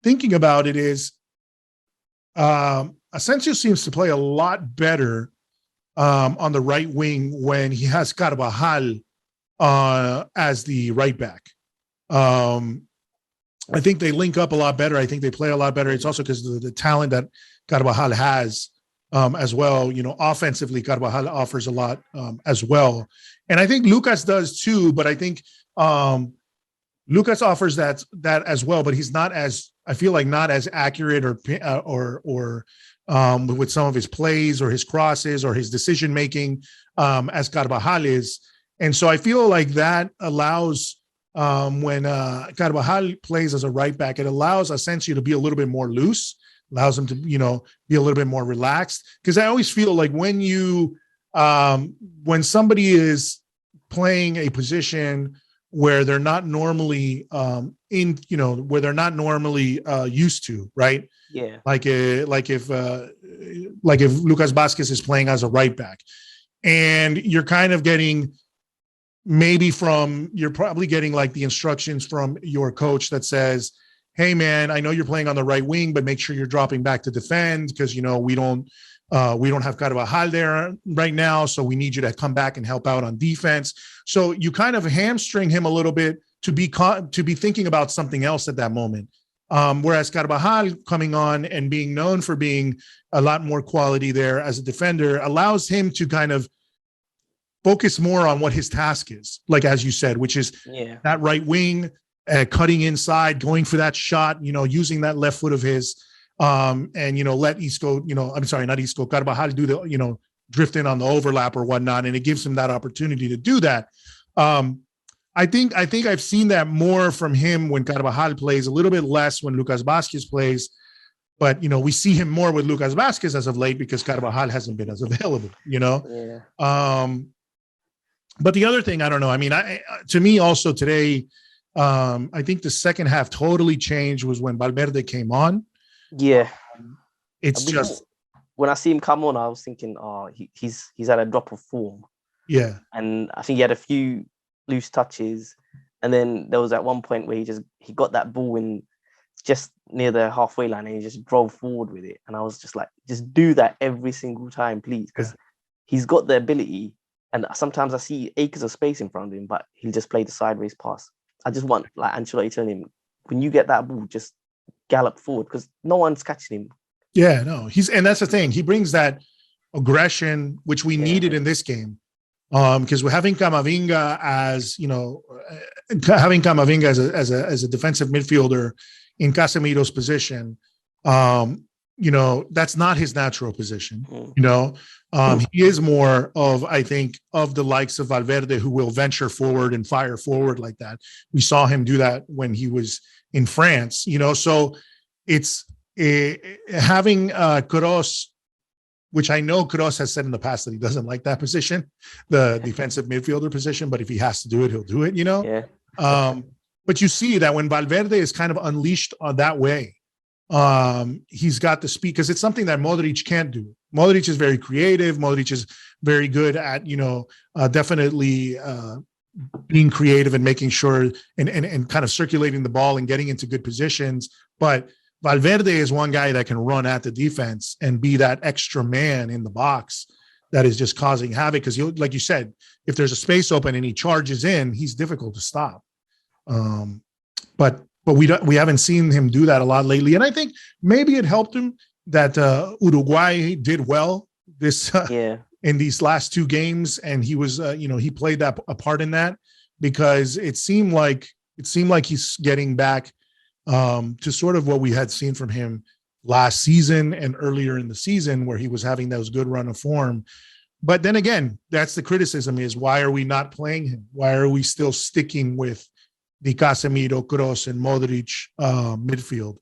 thinking about it is Asensio seems to play a lot better on the right wing when he has Carvajal as the right back. I think they link up a lot better. I think they play a lot better. It's also because of the talent that Carvajal has as well. You know, offensively, Carvajal offers a lot as well. And I think Lucas does too, but I think Lucas offers that as well, but he's not as, I feel like, not as accurate or with some of his plays or his crosses or his decision making as Carvajal is. And so I feel like that allows when Carvajal plays as a right back, it allows Asensio to be a little bit more loose, allows him to, you know, be a little bit more relaxed. Because I always feel like when somebody is playing a position where they're not normally where they're not normally used to, right? Yeah. Like if Lucas Vázquez is playing as a right back, and you're kind of getting you're probably getting like the instructions from your coach that says, hey man, I know you're playing on the right wing, but make sure you're dropping back to defend because, you know, we don't have Carvajal there right now. So we need you to come back and help out on defense. So you kind of hamstring him a little bit to be thinking about something else at that moment. Whereas Carvajal coming on and being known for being a lot more quality there as a defender allows him to kind of focus more on what his task is, like as you said, which is that right wing, cutting inside, going for that shot, you know, using that left foot of his, and, you know, let Carvajal do the, you know, drift in on the overlap or whatnot, and it gives him that opportunity to do that. I think I've seen that more from him when Carvajal plays, a little bit less when Lucas Vázquez plays. But, you know, we see him more with Lucas Vázquez as of late because Carvajal hasn't been as available, you know? Yeah. But the other thing, I don't know. I mean, to me also today, I think the second half totally changed was when Valverde came on. Yeah. It's just when I see him come on, I was thinking, he's had a drop of form. Yeah. And I think he had a few loose touches. And then there was at one point where he got that ball in just near the halfway line and he just drove forward with it. And I was just like, just do that every single time, please. Because he's got the ability. And sometimes I see acres of space in front of him, but he'll just play the sideways pass. I just want, like, Ancelotti telling him, when you get that ball, just gallop forward because no one's catching him. Yeah, no, and that's the thing. He brings that aggression, which we needed in this game. Because we're having Camavinga as, you know, as a defensive midfielder in Casemiro's position. You know, that's not his natural position. You know, he is more of, I think, of the likes of Valverde, who will venture forward and fire forward like that. We saw him do that when he was in France, you know, so it's having Kroos, which I know Kroos has said in the past that he doesn't like that position, the defensive midfielder position, but if he has to do it, he'll do it, you know? Yeah. But you see that when Valverde is kind of unleashed that way, he's got the speed, because it's something that Modric can't do. Modric is very creative. Modric is very good at, you know, definitely being creative and making sure and kind of circulating the ball and getting into good positions. But Valverde is one guy that can run at the defense and be that extra man in the box that is just causing havoc. Because, like you said, if there's a space open and he charges in, he's difficult to stop. But we haven't seen him do that a lot lately. And I think maybe it helped him that Uruguay did well in these last two games, and he was he played a part in that, because it seemed like he's getting back to sort of what we had seen from him last season and earlier in the season, where he was having those good run of form. But then again, that's the criticism, is why are we not playing him? Why are we still sticking with the Casemiro, Kroos, and Modric midfield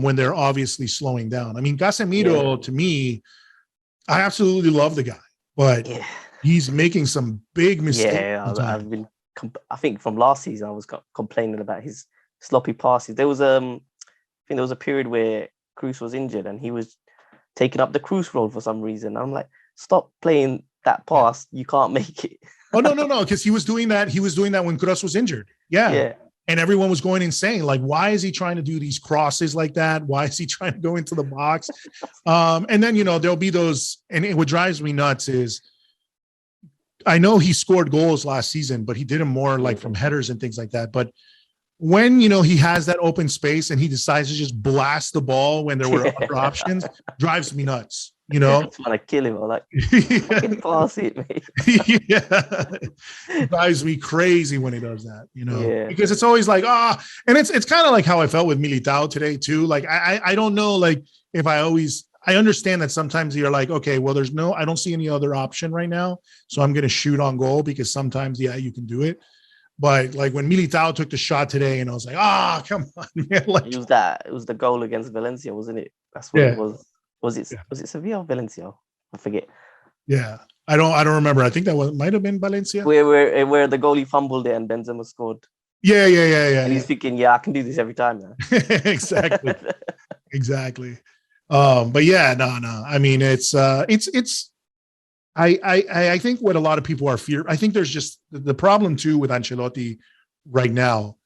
when they're obviously slowing down? I mean, Casemiro, to me, I absolutely love the guy, but he's making some big mistakes. Yeah, I think from last season, I was complaining about his sloppy passes. There was I think there was a period where Cruz was injured and he was taking up the Cruz role for some reason. I'm like, stop playing that pass, you can't make it. Oh, no, because he was doing that. He was doing that when Kroos was injured. Yeah. And everyone was going insane. Like, why is he trying to do these crosses like that? Why is he trying to go into the box? And then, there'll be those, and what drives me nuts is, I know he scored goals last season, but he did them more like from headers and things like that. But when, he has that open space and he decides to just blast the ball when there were other options, drives me nuts. I just want to kill him. I'm like, fucking pass it, mate. It drives me crazy when he does that, because it's always like, and it's kind of like how I felt with Militao today too. Like, I don't know, like if I understand that sometimes you're like, okay, well, I don't see any other option right now. So I'm going to shoot on goal because sometimes, you can do it. But like when Militao took the shot today and I was like, come on, man. Like, it was the goal against Valencia, wasn't it? That's what it was. Was it Sevilla or Valencia? I forget. Yeah. I don't remember. I think that might have been Valencia. Where the goalie fumbled it and Benzema scored. Yeah. And he's thinking, I can do this every time now. Exactly. Exactly. But yeah, no. I mean, it's I think what a lot of people are I think there's just the problem too with Ancelotti right now.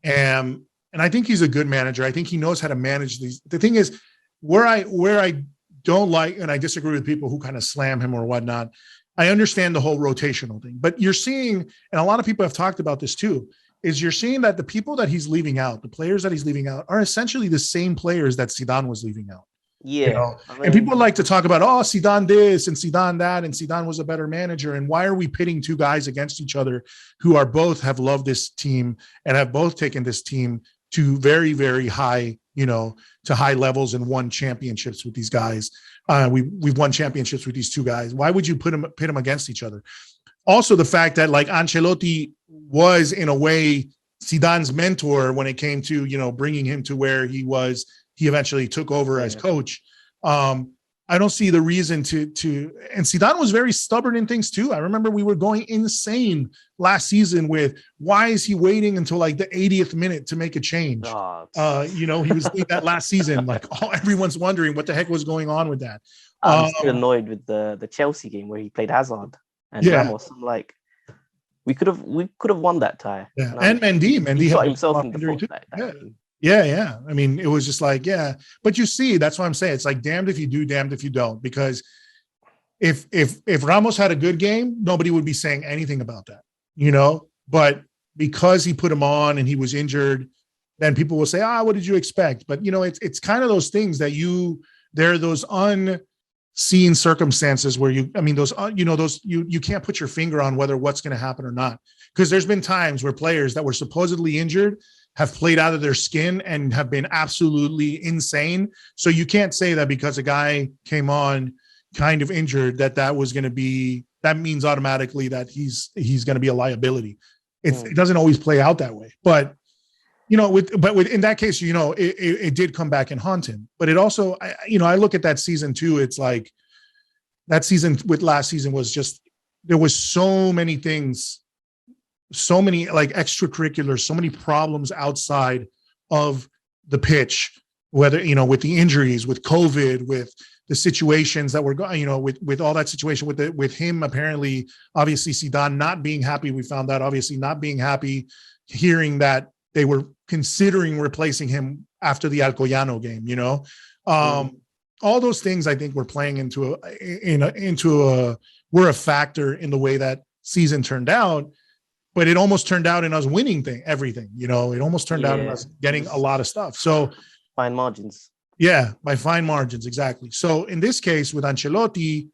And I think he's a good manager. I think he knows how to manage these. The thing is, where I don't like, and I disagree with people who kind of slam him or whatnot, I understand the whole rotational thing. But you're seeing, and a lot of people have talked about this too, is you're seeing that the people that he's leaving out, the players that he's leaving out, are essentially the same players that Zidane was leaving out. Yeah. And people like to talk about, Zidane this and Zidane that, and Zidane was a better manager. And why are we pitting two guys against each other who are both have loved this team and have both taken this team to very, very high, to high levels and won championships with these guys. We've won championships with these two guys. Why would you pit them against each other? Also, the fact that like Ancelotti was in a way Zidane's mentor when it came to, bringing him to where he was. He eventually took over as coach. I don't see the reason to, and Zidane was very stubborn in things too. I remember we were going insane last season with, why is he waiting until like the 80th minute to make a change? He was doing that last season. Like, everyone's wondering what the heck was going on with that. I'm still annoyed with the Chelsea game where he played Hazard and Ramos. I'm like, we could have won that tie. Yeah, and Mendy he shot himself in the foot. Yeah. I mean, it was just like, but you see, that's what I'm saying. It's like, damned if you do, damned if you don't, because if Ramos had a good game, nobody would be saying anything about that, but because he put him on and he was injured, then people will say, what did you expect? But it's kind of those things that there are those unseen circumstances where you can't put your finger on whether what's going to happen or not. Because there's been times where players that were supposedly injured have played out of their skin and have been absolutely insane. So you can't say that because a guy came on kind of injured that means automatically that he's going to be a liability. It doesn't always play out that way. But with in that case, it did come back and haunt him. But it also, I look at that season too. It's like that season with last season was just, there was so many things, so many like extracurriculars, so many problems outside of the pitch, whether, with the injuries, with COVID, with the situations that were going, with all that situation with him, apparently, obviously Zidane not being happy. We found out obviously not being happy, hearing that they were considering replacing him after the Alcoyano game, all those things I think were playing were a factor in the way that season turned out. But it almost turned out in us winning everything, it almost turned out in us getting a lot of stuff. So fine margins. Yeah, by fine margins. Exactly. So in this case with Ancelotti,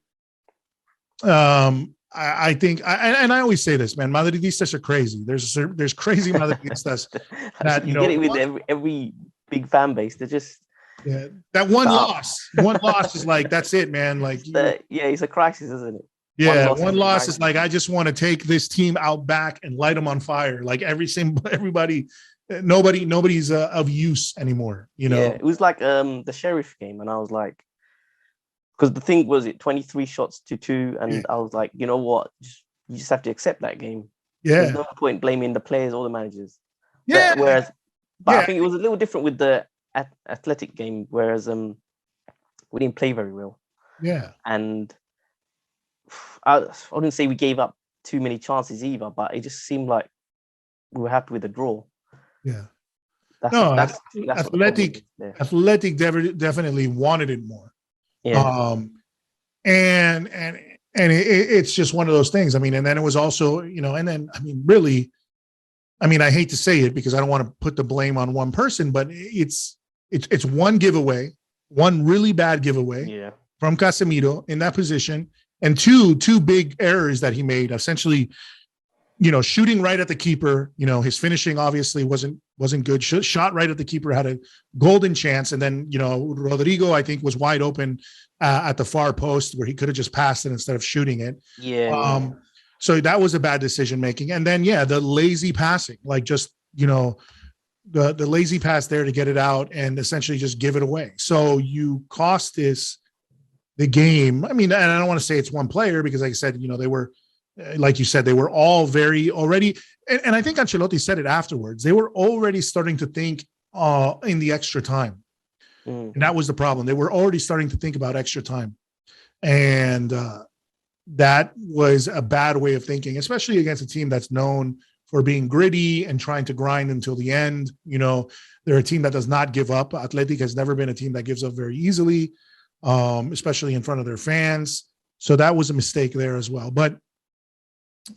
I think, and I always say this, man, Madridistas are crazy. There's crazy Madridistas that, you get it with every big fan base. They're just, that one loss is like, that's it, man. Like, it's a crisis, isn't it? Yeah, one loss is like, I just want to take this team out back and light them on fire. Like everybody, nobody's of use anymore. It was like the Sheriff game, and I was like, because the thing was, 23 shots to 2, and I was like, you know what, you just have to accept that game. There's no point blaming the players or the managers. But I think it was a little different with the Athletic game, whereas we didn't play very well. Yeah, and I wouldn't say we gave up too many chances either, but it just seemed like we were happy with the draw. Yeah. That's No, what the problem Athletic is there. Athletic definitely wanted it more. Yeah. And it's just one of those things. I mean, and then it was also, and then I mean, really, I mean, I hate to say it because I don't want to put the blame on one person, but it's one giveaway, one really bad giveaway from Casemiro in that position, and two big errors that he made. Essentially, shooting right at the keeper. His finishing obviously wasn't good. Shot right at the keeper, had a golden chance, and then Rodrygo, I think, was wide open at the far post where he could have just passed it instead of shooting it. So that was a bad decision making. And then the lazy passing, like just the lazy pass there to get it out and essentially just give it away. So you cost the game. I mean, and I don't want to say it's one player because, like I said, they were, like you said, they were all already, and I think Ancelotti said it afterwards. They were already starting to think in the extra time. And that was the problem. They were already starting to think about extra time. And that was a bad way of thinking, especially against a team that's known for being gritty and trying to grind until the end. They're a team that does not give up. Athletic has never been a team that gives up very easily, especially in front of their fans. So that was a mistake there as well. But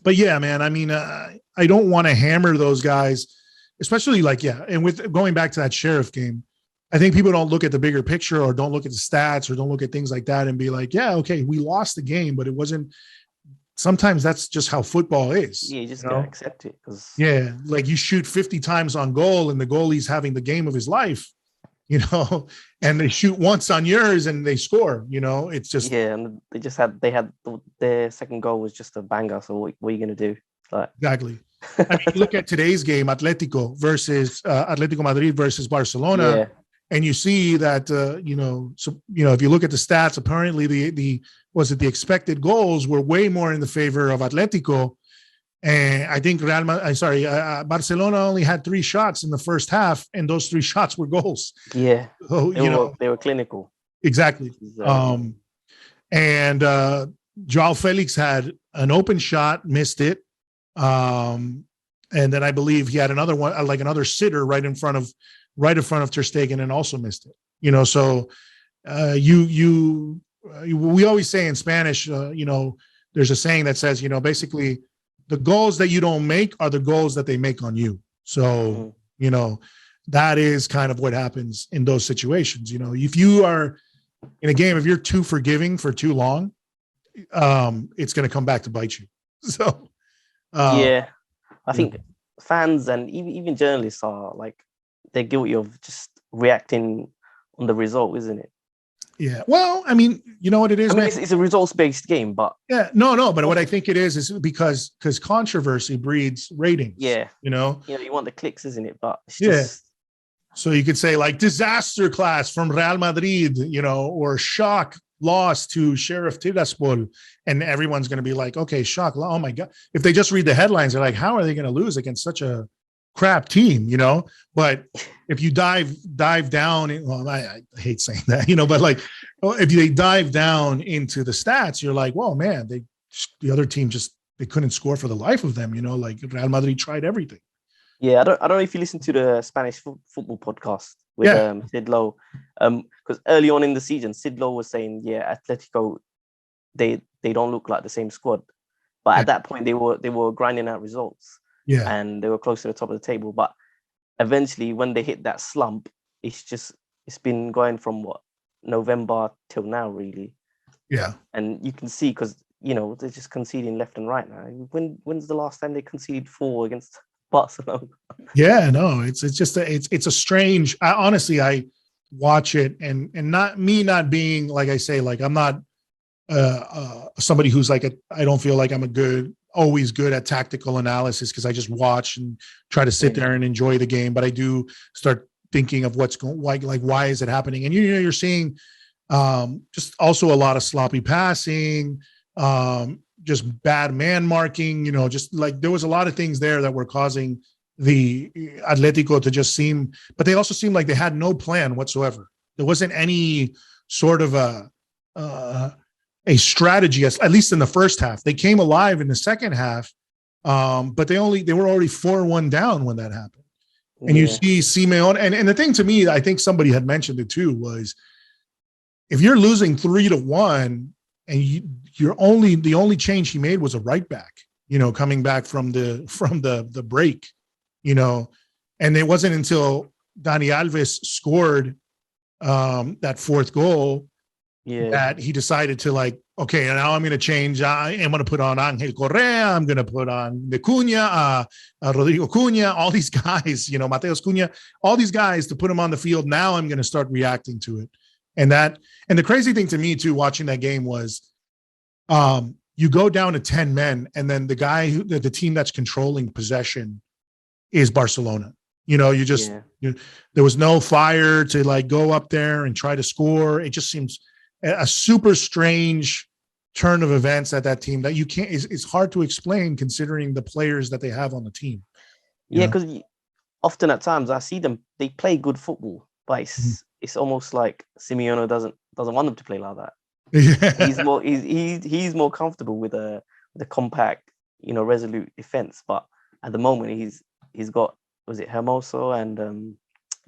yeah, man, I mean, I don't want to hammer those guys, especially and with going back to that Sheriff game, I think people don't look at the bigger picture or don't look at the stats or don't look at things like that and be like, yeah, okay, we lost the game, but it wasn't. Sometimes that's just how football is. Yeah, you just gotta accept it. Like you shoot 50 times on goal and the goalie's having the game of his life, and they shoot once on yours and they score. It's just and they had their second goal was just a banger. So what are you gonna do? Exactly. I mean, look at today's game, Atlético Madrid versus Barcelona. Yeah. And you see that, if you look at the stats, apparently the expected goals were way more in the favor of Atlético. And I think Barcelona only had 3 shots in the first half, and those 3 shots were goals. Yeah. So, they were clinical. Exactly. And Joao Felix had an open shot, missed it. And then I believe he had another one, like another sitter right in front of Ter Stegen, and also missed it. So we always say in Spanish, there's a saying that says, basically the goals that you don't make are the goals that they make on you. So, that is kind of what happens in those situations. If you are in a game, if you're too forgiving for too long, it's going to come back to bite you. So, I think fans and even journalists are they're guilty of just reacting on the result, isn't it? Yeah. Well, I mean, you know what it is? I mean, it's a results-based game, but no. But what I think it is because controversy breeds ratings. Yeah. You want the clicks, isn't it? But it's just... So you could say disaster class from Real Madrid, or shock loss to Sheriff Tiraspol, and everyone's going to be like, okay, shock. Oh my God. If they just read the headlines, they're like, how are they going to lose against such a crap team, But if you dive down, I hate saying that, but if they dive down into the stats, you're like, well, man, the other team they couldn't score for the life of them, Real Madrid tried everything. Yeah, I don't know if you listen to the Spanish football podcast with Sid Lowe, because early on in the season, Sid Lowe was saying, Atletico, they don't look like the same squad, but at that point they were grinding out results. Yeah, and they were close to the top of the table. But eventually, when they hit that slump, it's been going from November till now, really. Yeah, and you can see because they're just conceding left and right now. When's the last time they conceded 4 against Barcelona? Yeah, no, it's a strange. Honestly, I watch it and not being like I say, I'm not somebody who's I don't feel like I'm always good at tactical analysis because I just watch and try to sit there and enjoy the game. But I do start thinking of what's going, why is it happening? And you're seeing just also a lot of sloppy passing, just bad man marking. Just there was a lot of things there that were causing the Atlético to just seem, but they also seemed like they had no plan whatsoever. There wasn't any sort of a strategy, at least in the first half. They came alive in the second half, but they were already 4-1 down when that happened. And you see Simeone, and the thing to me, I think somebody had mentioned it too, was if you're losing 3-1 and the only change he made was a right back, coming back from the break, and it wasn't until Dani Alves scored that fourth goal that he decided to okay, now I'm going to change. I'm going to put on Angel Correa. I'm going to put on the Cunha, Rodrygo Cunha, all these guys, Mateus Cunha, all these guys to put them on the field. Now I'm going to start reacting to it. And the crazy thing to me too, watching that game was, you go down to 10 men, and then the team that's controlling possession is Barcelona. There was no fire to go up there and try to score. It just seems a super strange turn of events at that team that you can't. It's hard to explain considering the players that they have on the team. Yeah, because often at times I see them. They play good football, but it's almost like Simeone doesn't want them to play like that. Yeah. He's more comfortable with a compact, resolute defense. But at the moment, he's got, was it Hermoso and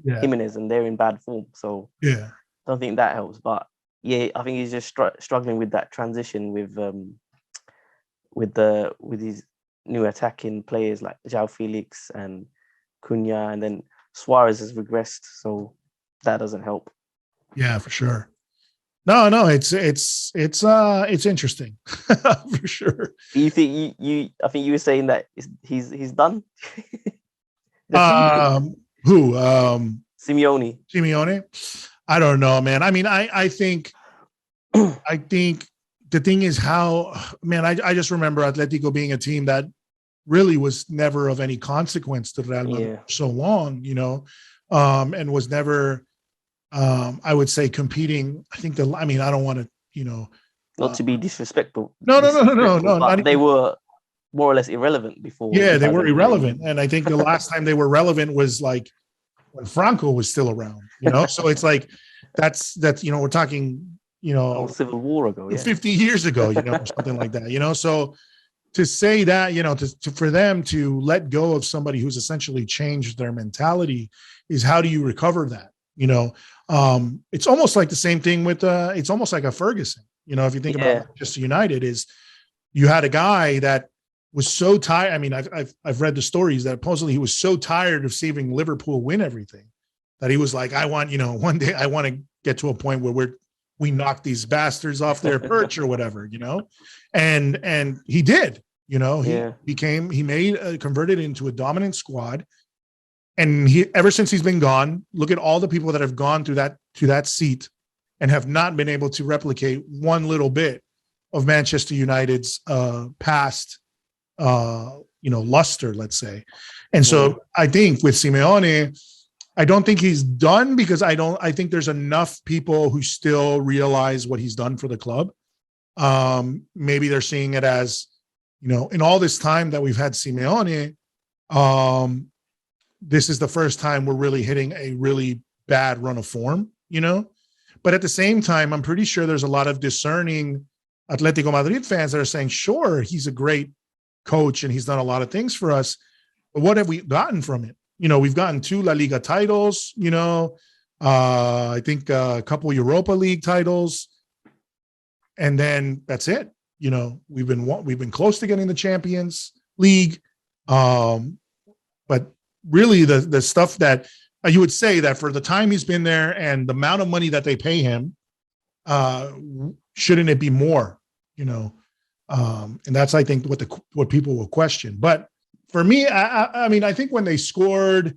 Jimenez, and they're in bad form. So I don't think that helps. But I think he's just struggling with that transition with his new attacking players like João Felix and Cunha, and then Suarez has regressed, so that doesn't help. Yeah, for sure. No, it's interesting for sure. Do you think I think you were saying that he's done? Who? Simeone. I don't know, man. I mean, I think the thing is how, man, I just remember Atlético being a team that really was never of any consequence to Real Madrid for so long, and was never, I would say, competing. I don't want to, not to be disrespectful. No. But they were more or less irrelevant before. Yeah, they were irrelevant. And I think the last time they were relevant was when Franco was still around, So it's that's we're talking, Civil War ago, 50 years ago, or something like that, So to say that, for them to let go of somebody who's essentially changed their mentality is, how do you recover that? It's almost like the same thing with it's almost like a Ferguson. If you think about Manchester United, is you had a guy that was so tired. I mean, I've read the stories that supposedly he was so tired of seeing Liverpool win everything that he was like, I want, one day I want to get to a point where we knock these bastards off their perch or whatever, and he did, he converted into a dominant squad. And ever since he's been gone, look at all the people that have gone through that seat and have not been able to replicate one little bit of Manchester United's past, luster, let's say. And so I think with Simeone, I don't think he's done, because I think there's enough people who still realize what he's done for the club. Maybe they're seeing it as, in all this time that we've had Simeone, this is the first time we're really hitting a really bad run of form, But at the same time, I'm pretty sure there's a lot of discerning Atlético Madrid fans that are saying, sure, he's a great coach and he's done a lot of things for us, but what have we gotten from it? We've gotten 2 La Liga titles, I think a couple Europa League titles, and then that's it. We've been close to getting the Champions League, but really the stuff that you would say that for the time he's been there and the amount of money that they pay him, shouldn't it be more? And that's, I think, what people will question. But for me, I mean, I think when they scored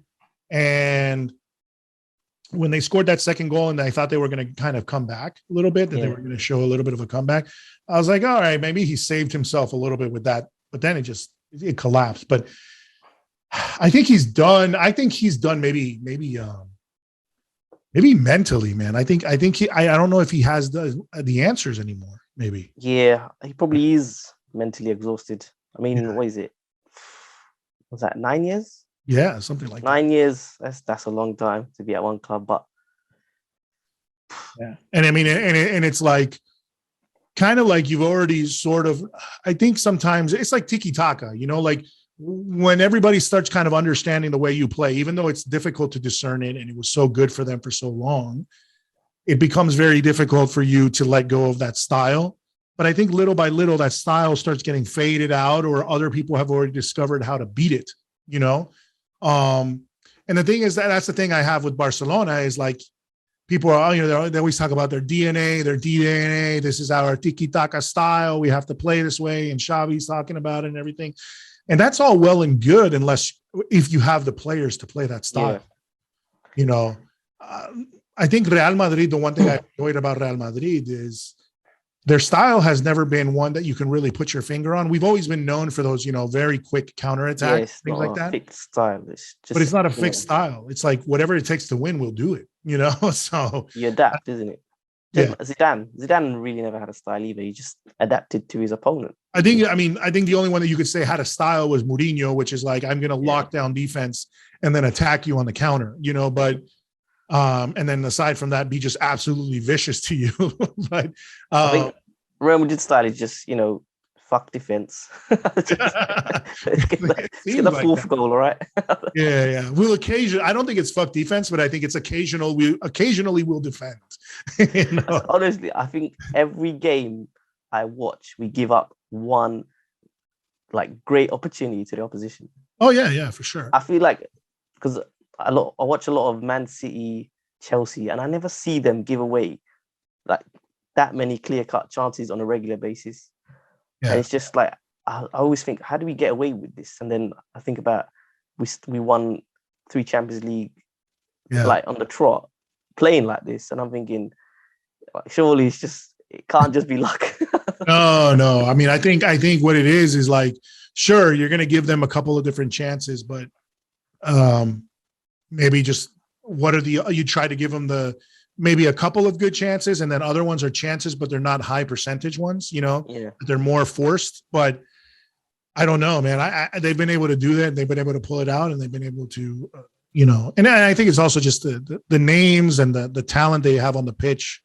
that second goal, and I thought they were going to kind of come back a little bit, that they were going to show a little bit of a comeback, I was like, all right, maybe he saved himself a little bit with that. But then it collapsed. But I think he's done. I think he's done maybe mentally, man. I think I don't know if he has the answers anymore. Maybe. Yeah, he probably is mentally exhausted. I mean, what is it? Was that 9 years? Yeah, something like 9 years. That's a long time to be at one club, but and I mean, and it's like, kind of like you've already sort of, I think sometimes it's like tiki-taka, like when everybody starts kind of understanding the way you play, even though it's difficult to discern it and it was so good for them for so long, it becomes very difficult for you to let go of that style. But I think little by little, that style starts getting faded out, or other people have already discovered how to beat it, And the thing is that's the thing I have with Barcelona is like, people are, they always talk about their DNA. This is our tiki-taka style. We have to play this way. And Xavi's talking about it and everything. And that's all well and good, if you have the players to play that style. Yeah. I think Real Madrid, the one thing I enjoyed about Real Madrid is their style has never been one that you can really put your finger on. We've always been known for those, very quick counterattacks, things like that. Fixed style. But it's not a fixed style. It's like whatever it takes to win, we'll do it. So you adapt, isn't it? Yeah. Zidane really never had a style either. He just adapted to his opponent. I think the only one that you could say had a style was Mourinho, which is like, I'm going to lock down defense and then attack you on the counter, but and then aside from that, be just absolutely vicious to you. But I think Real Madrid style is just, fuck defense. Get the fourth goal, all right? Yeah. We'll I don't think it's fuck defense, but I think it's occasional. We occasionally will defend. Honestly, I think every game I watch, we give up one great opportunity to the opposition. Oh yeah, for sure. I feel like because I watch a lot of Man City, Chelsea, and I never see them give away that many clear-cut chances on a regular basis. Yeah. And it's just like I always think, how do we get away with this? And then I think about we won 3 Champions League on the trot, playing like this, and I'm thinking, surely it can't just be luck. No. I mean, I think what it is like, sure, you're going to give them a couple of different chances, but maybe just you try to give them maybe a couple of good chances, and then other ones are chances, but they're not high percentage ones, they're more forced. But I don't know, man. They've been able to do that. They've been able to pull it out, and they've been able to, and I think it's also just the names and the talent they have on the pitch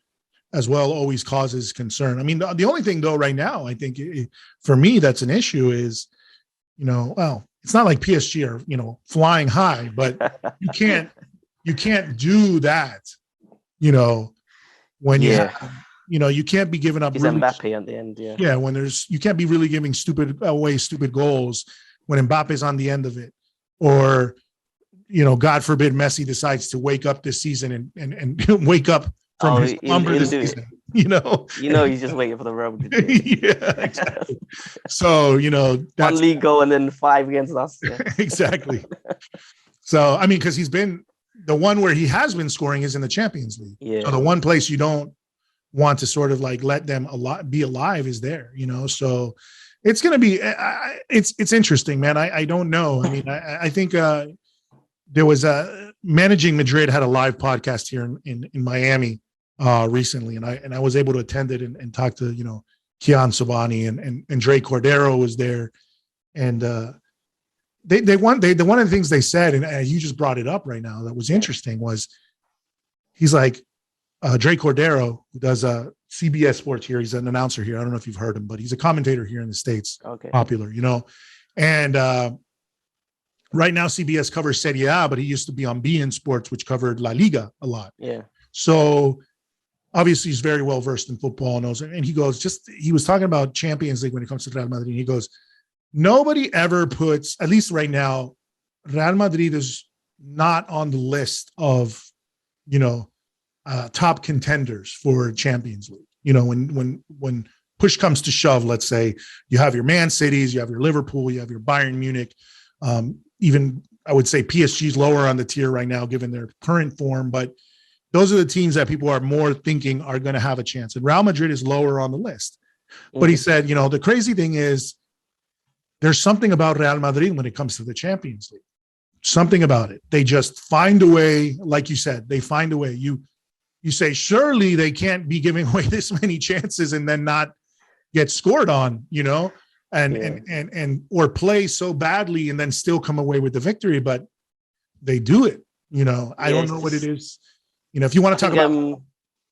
as well always causes concern. I mean, the only thing though, right now, I think for me, that's an issue is, it's not like PSG are, flying high, but you can't do that, when you have, you can't be giving up. He's really, Mbappe at the end, yeah. Yeah, when you can't be really giving stupid goals when Mbappe's on the end of it, or God forbid Messi decides to wake up this season and wake up from his slumber this season. He's just waiting for the Real Madrid. Yeah, exactly. So that's 1 league goal and then 5 against us. Yeah. Exactly. So I mean, because he's been. The one where he has been scoring is in the Champions League. Yeah. So the one place you don't want to sort of let them be alive is there, So it's going to be, it's interesting, man. I don't know. I mean, I think there was Managing Madrid had a live podcast here in Miami recently, and I was able to attend it and talk to Kian Sobani and Dre Cordero was there, and one of the things they said, and you just brought it up right now, that was interesting, was he's like, Dre Cordero, who does CBS Sports here. He's an announcer here. I don't know if you've heard him, but he's a commentator here in the States. Okay. Popular, And right now CBS covers Serie A, but he used to be on beIN Sports, which covered La Liga a lot. Yeah. So obviously he's very well versed in football, and he goes, he was talking about Champions League when it comes to Real Madrid. And he goes, nobody ever puts, at least right now, Real Madrid is not on the list of, top contenders for Champions League. When push comes to shove, let's say you have your Man Cities, you have your Liverpool, you have your Bayern Munich. Even I would say PSG's lower on the tier right now, given their current form, but those are the teams that people are more thinking are going to have a chance. And Real Madrid is lower on the list. But he said, the crazy thing is, there's something about Real Madrid when it comes to the Champions League. Something about it. They just find a way, like you said, they find a way. You say, surely they can't be giving away this many chances and then not get scored on, and or play so badly and then still come away with the victory, but they do it. I don't know what it is. If you want to talk about,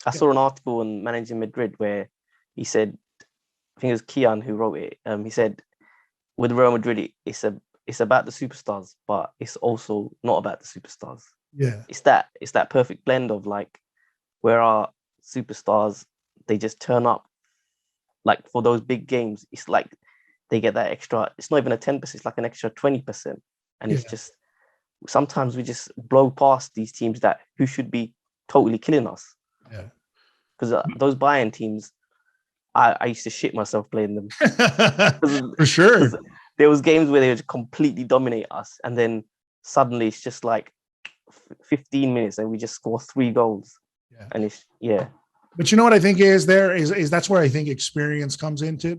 I saw an article on Managing Madrid where he said I think it was Kian who wrote it. He said, with Real Madrid, it's about the superstars, but it's also not about the superstars. Yeah. It's that perfect blend of like, where our superstars, they just turn up, like for those big games. It's like they get that extra. It's not even a 10%. It's like an extra 20%, and it's just sometimes we just blow past these teams who should be totally killing us. Yeah. Because those Bayern teams, I used to shit myself playing them. For sure. There was games where they would completely dominate us, and then suddenly it's just like 15 minutes and we just score 3 goals. Yeah. And But you know what I think is that's where I think experience comes into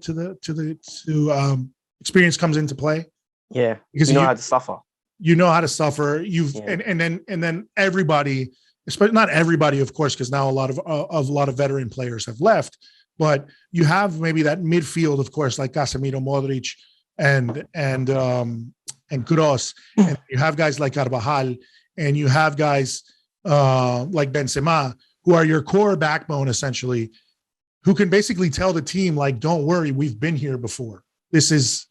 experience comes into play. Yeah, because you know how to suffer. You know how to suffer. And then everybody, especially not everybody, of course, because now a lot of veteran players have left. But you have maybe that midfield, of course, like Casemiro, Modric, and Kroos, and you have guys like Carvajal, and you have guys like Benzema, who are your core backbone, essentially, who can basically tell the team, like, don't worry, we've been here before. This is,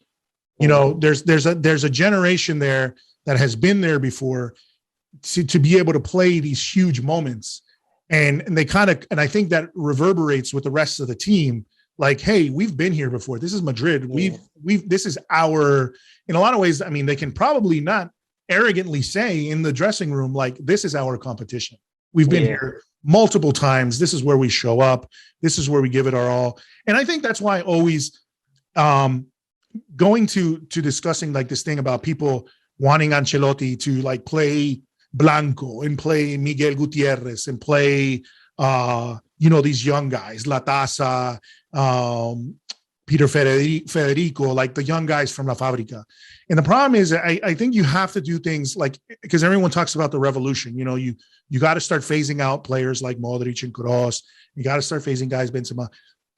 there's a generation there that has been there before to be able to play these huge moments. And they kind of, and I think that reverberates with the rest of the team. Like, hey, we've been here before. This is Madrid. This is our, in a lot of ways, I mean, they can probably not arrogantly say in the dressing room, like, this is our competition. We've been here multiple times. This is where we show up. This is where we give it our all. And I think that's why always going to discussing like this thing about people wanting Ancelotti to like play Blanco and play Miguel Gutierrez and play, these young guys, Latasa, Peter Federico, like the young guys from La Fábrica. And the problem is, I think you have to do things like, because everyone talks about the revolution, you got to start phasing out players like Modric and Kroos. You got to start phasing guys, Benzema.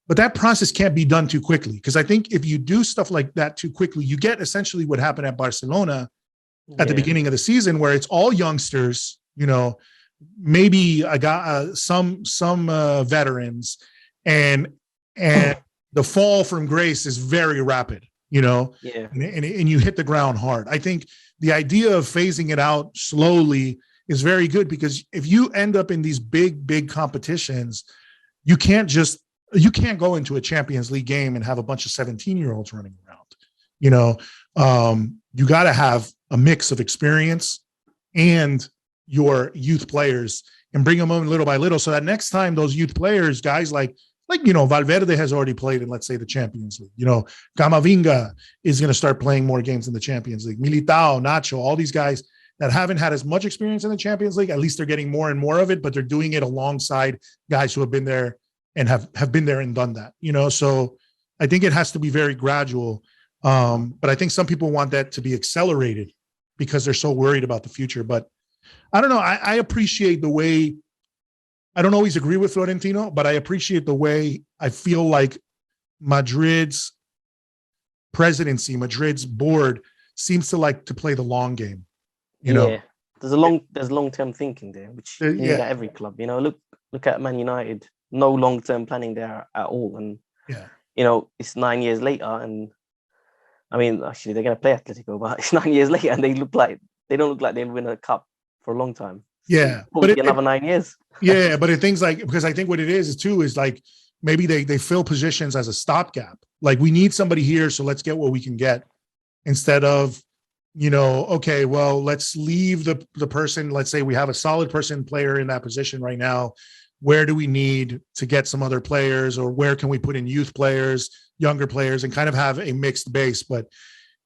But that process can't be done too quickly, because I think if you do stuff like that too quickly, you get essentially what happened at Barcelona at the beginning of the season, where it's all youngsters, maybe I got some veterans, and the fall from grace is very rapid, and you hit the ground hard. I think the idea of phasing it out slowly is very good, because if you end up in these big competitions, you can't go into a Champions League game and have a bunch of 17-year-olds running around. You got to have a mix of experience and your youth players, and bring them in little by little, so that next time those youth players, guys like Valverde has already played in, let's say, the Champions League. Camavinga is going to start playing more games in the Champions League. Militao, Nacho, all these guys that haven't had as much experience in the Champions League, at least they're getting more and more of it, but they're doing it alongside guys who have been there and have been there and done that. So I think it has to be very gradual. But I think some people want that to be accelerated because they're so worried about the future. But I don't know. I appreciate the way, I don't always agree with Florentino, but I appreciate the way I feel like Madrid's presidency, Madrid's board seems to like to play the long game. There's long-term thinking there, which you need at every club. Look at Man United. No long-term planning there at all. And it's 9 years later, and I mean, actually, they're going to play Atlético, but it's 9 years later, and they don't look like they'll win a cup for a long time. Yeah, but another 9 years. Yeah, but things like, because I think what it is like maybe they fill positions as a stopgap. Like, we need somebody here, so let's get what we can get, instead of, okay, well, let's leave the person. Let's say we have a solid player in that position right now. Where do we need to get some other players, or where can we put in youth players, younger players, and kind of have a mixed base? But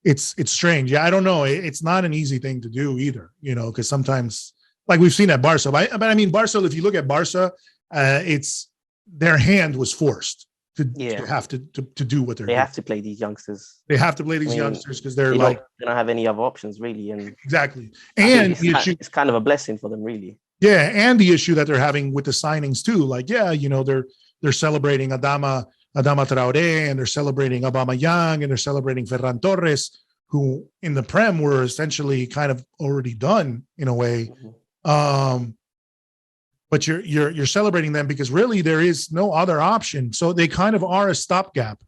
it's strange. Yeah, I don't know. It's not an easy thing to do either, because sometimes, like we've seen at Barça, but I mean, Barça, if you look at Barça, it's their hand was forced to have to do what they have to play these youngsters. They have to play these youngsters because they don't have any other options really. And exactly. And it's kind of a blessing for them, really. Yeah, and the issue that they're having with the signings too, like, they're celebrating Adama Traoré, and they're celebrating Aubameyang, and they're celebrating Ferran Torres, who in the Prem were essentially kind of already done in a way. Mm-hmm. But you're celebrating them because really there is no other option. So they kind of are a stopgap,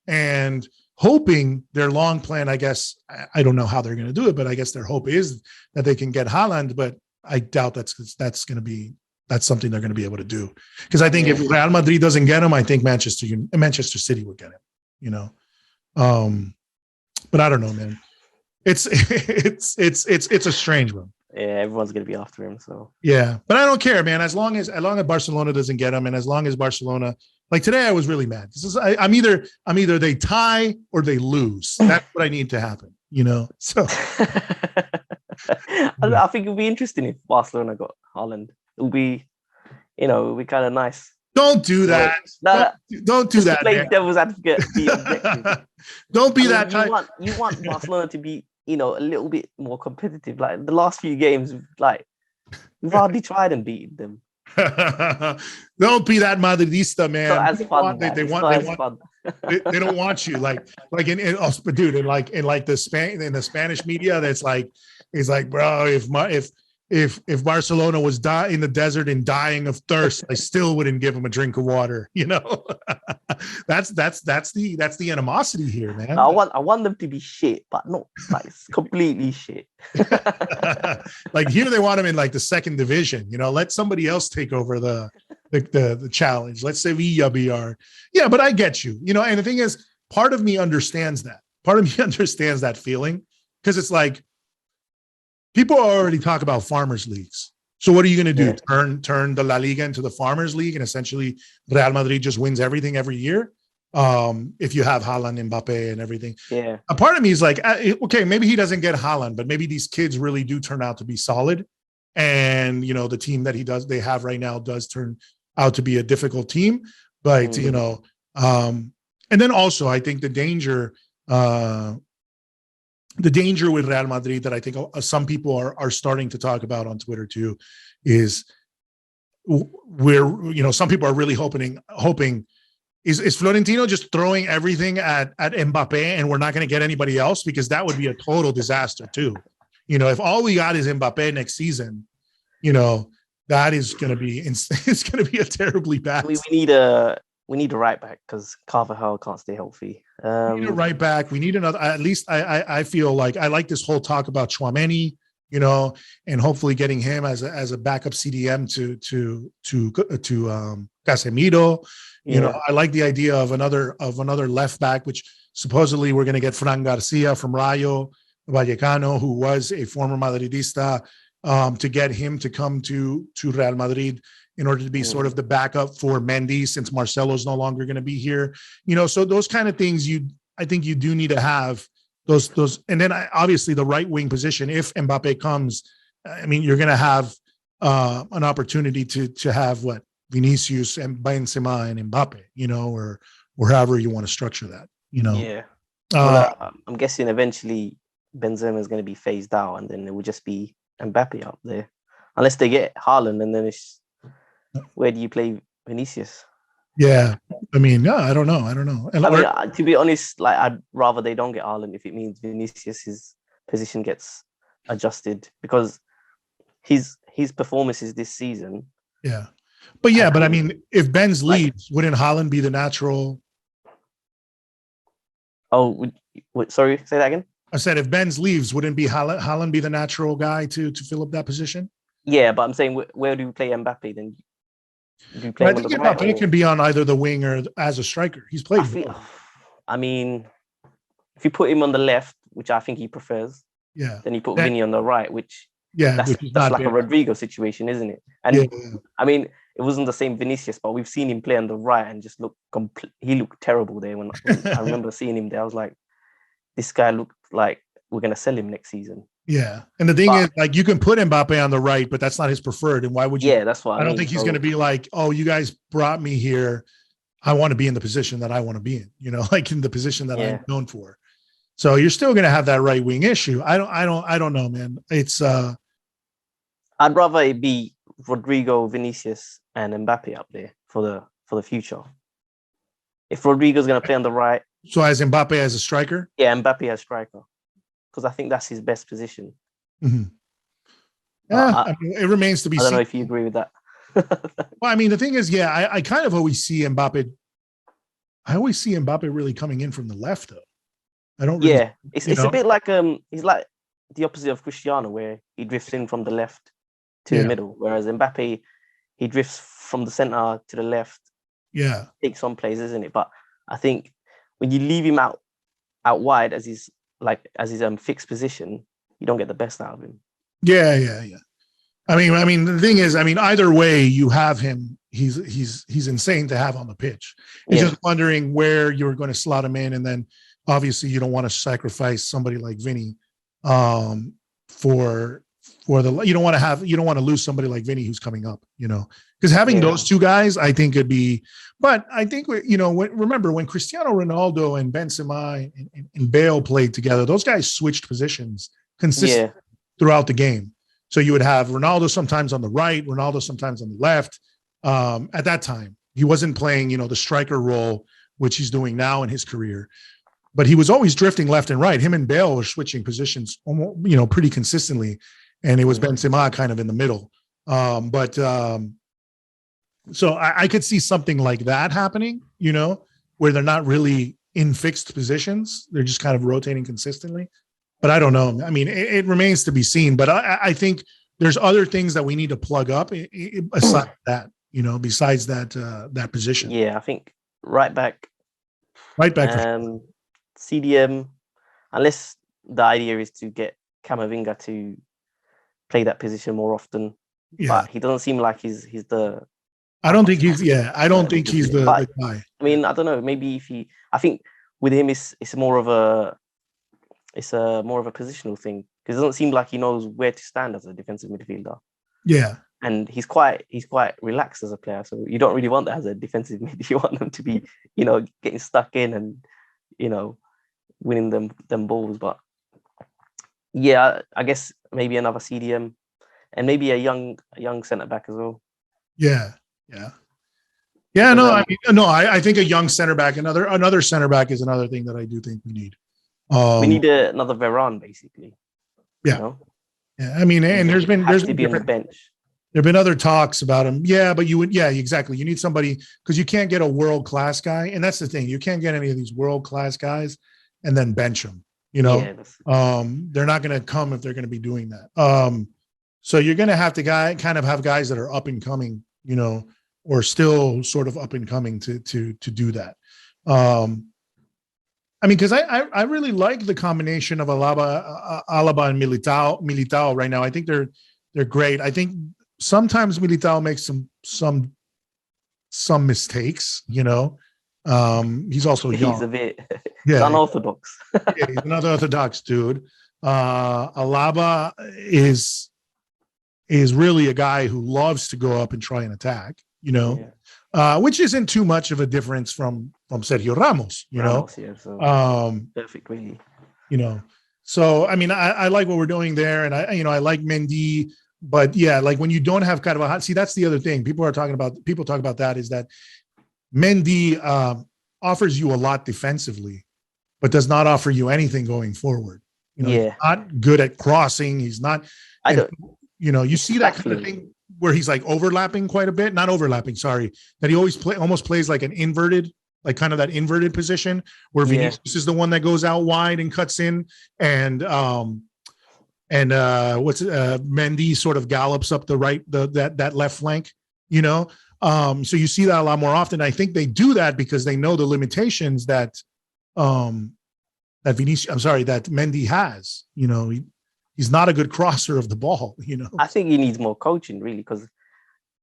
and hoping their long plan, I guess, I don't know how they're going to do it, but I guess their hope is that they can get Haaland, but I doubt that's something they're going to be able to do. Because I think if Real Madrid doesn't get him, I think Manchester City would get him, but I don't know, man. It's a strange one. Yeah, everyone's going to be after him. So yeah, but I don't care, man. As long as Barcelona doesn't get him, and as long as Barcelona, like today, I was really mad. I'm either they tie or they lose. That's what I need to happen, So I think it'll be interesting if Barcelona got Haaland. It'll be kind of nice. Don't do that. Don't do that. Play devil's advocate. Don't be that type. You want Barcelona to be, a little bit more competitive. Like the last few games, we've hardly tried and beaten them. Don't be that Madridista, man. They don't want you. Like in in the Spanish media, that's like, it's like, bro, if Barcelona was in the desert and dying of thirst, I still wouldn't give them a drink of water. That's the animosity here, man. I want them to be shit, but not like completely shit. Like here, they want them in like the second division. Let somebody else take over the challenge. Let Sevilla be yeah. But I get you. And the thing is, part of me understands that. Part of me understands that feeling, because it's like, people already talk about farmers leagues. So what are you going to do? Yeah. Turn the La Liga into the farmers league, and essentially Real Madrid just wins everything every year. If you have Haaland, Mbappe, and everything. Yeah. A part of me is like, okay, maybe he doesn't get Haaland, but maybe these kids really do turn out to be solid. And, the team that they have right now does turn out to be a difficult team. But, and then also I think the danger with Real Madrid that I think some people are starting to talk about on Twitter too is some people are really hoping is Florentino just throwing everything at Mbappe and we're not going to get anybody else, because that would be a total disaster too. If all we got is Mbappe next season, that is going to be it's going to be a terribly bad. We need a right back because Carvajal can't stay healthy. We need a right back. We need another. At least I feel like I like this whole talk about Tchouaméni, and hopefully getting him as a backup CDM to Casemiro. I like the idea of another left back, which supposedly we're going to get Fran Garcia from Rayo Vallecano, who was a former Madridista, to get him to come to Real Madrid in order to be sort of the backup for Mendy, since Marcelo's no longer going to be here. So those kind of things I think you do need to have those, and then obviously the right wing position. If Mbappe comes, you're going to have an opportunity to have Vinicius and Benzema and Mbappe, or however you want to structure that, Yeah. I'm guessing eventually Benzema is going to be phased out, and then it will just be Mbappe up there, unless they get Haaland, and then it's, where do you play Vinicius? Yeah, I don't know. And to be honest, I'd rather they don't get Haaland if it means Vinicius's position gets adjusted, because his performances this season. Yeah, but if Benz leaves, wouldn't Haaland be the natural? Oh, sorry, say that again. I said if Benz leaves, wouldn't Haaland be the natural guy to fill up that position? Yeah, but I'm saying, where do you play Mbappe then? I think Mbappe can be on either the wing or as a striker. He's played. If you put him on the left, which I think he prefers, then you put Vinny on the right, which that's like a Rodrygo situation, isn't it? And it wasn't the same Vinicius, but we've seen him play on the right and just he looked terrible there. When I remember seeing him there, I was like, this guy looked like we're going to sell him next season. Yeah. And the thing is, you can put Mbappe on the right, but that's not his preferred. And why would you? Yeah, that's why I don't think he's going to be like, oh, you guys brought me here. I want to be in the position that I want to be in, in the position that I'm known for. So you're still going to have that right wing issue. I don't know, man. It's I'd rather it be Rodrygo, Vinicius, and Mbappe up there for the future. If Rodrygo's going to play on the right. So as Mbappe as a striker? Yeah, Mbappe as striker. Because I think that's his best position. Mm-hmm. Yeah, it remains to be seen. I don't know if you agree with that. Well, the thing is, I kind of always see Mbappe I always see Mbappe really coming in from the left, though. I don't really. Yeah, it's a bit like he's like the opposite of Cristiano, where he drifts in from the left to the middle, whereas Mbappe, he drifts from the center to the left. Yeah, takes on plays, isn't it? But I think when you leave him out wide as his fixed position, you don't get the best out of him. Yeah. I mean, the thing is, either way, you have him. He's insane to have on the pitch. It's just wondering where you're going to slot him in, and then obviously you don't want to sacrifice somebody like Vinny for you don't want to lose somebody like Vinny who's coming up, because having those two guys, I think it'd be. But I think remember when Cristiano Ronaldo and Benzema and Bale played together, those guys switched positions consistently throughout the game. So you would have Ronaldo sometimes on the right, Ronaldo sometimes on the left. At that time, he wasn't playing, the striker role, which he's doing now in his career. But he was always drifting left and right. Him and Bale were switching positions, pretty consistently, and it was Benzema kind of in the middle. So I could see something like that happening, where they're not really in fixed positions; they're just kind of rotating consistently. But I don't know. I mean, it remains to be seen. But I think there's other things that we need to plug up aside that, besides that position. Yeah, I think right back. CDM, unless the idea is to get Camavinga to play that position more often. Yeah. But he doesn't seem like he's the. I don't think he's the guy. I mean, I don't know. Maybe I think with him it's more of a positional thing, because it doesn't seem like he knows where to stand as a defensive midfielder. Yeah. And he's quite relaxed as a player. So you don't really want that as a defensive mid. You want them to be, getting stuck in and, winning them balls. But yeah, I guess maybe another CDM and maybe a young centre back as well. Yeah. I think a young center back, another center back is another thing that I do think we need. We need another Varane, basically. Yeah. Yeah. I mean, and there's been to be on the bench. There've been other talks about him. Yeah, but exactly. You need somebody, because you can't get a world-class guy. And that's the thing. You can't get any of these world-class guys and then bench them, they're not going to come if they're going to be doing that. So you're going to have to kind of have guys that are up and coming, or still sort of up and coming to do that. Because I really like the combination of Alaba and Militao right now. I think they're great. I think sometimes Militao makes some mistakes, he's also young. He's a bit unorthodox. Yeah, he's an unorthodox dude. Alaba is really a guy who loves to go up and try and attack, which isn't too much of a difference from Sergio Ramos, perfectly. So I mean, I like what we're doing there, and I like Mendy. But yeah, like when you don't have kind of a hot, see, that's the other thing people talk about that is that Mendy offers you a lot defensively, but does not offer you anything going forward. He's not good at crossing. He's not, you see that kind of thing where he's like overlapping quite a bit, not overlapping, sorry, that he almost plays like an inverted, like kind of that inverted position where Vinicius is the one that goes out wide and cuts in, and Mendy sort of gallops up the right, that left flank, so you see that a lot more often. I think they do that because they know the limitations that Mendy has. He's not a good crosser of the ball. I think he needs more coaching, really, because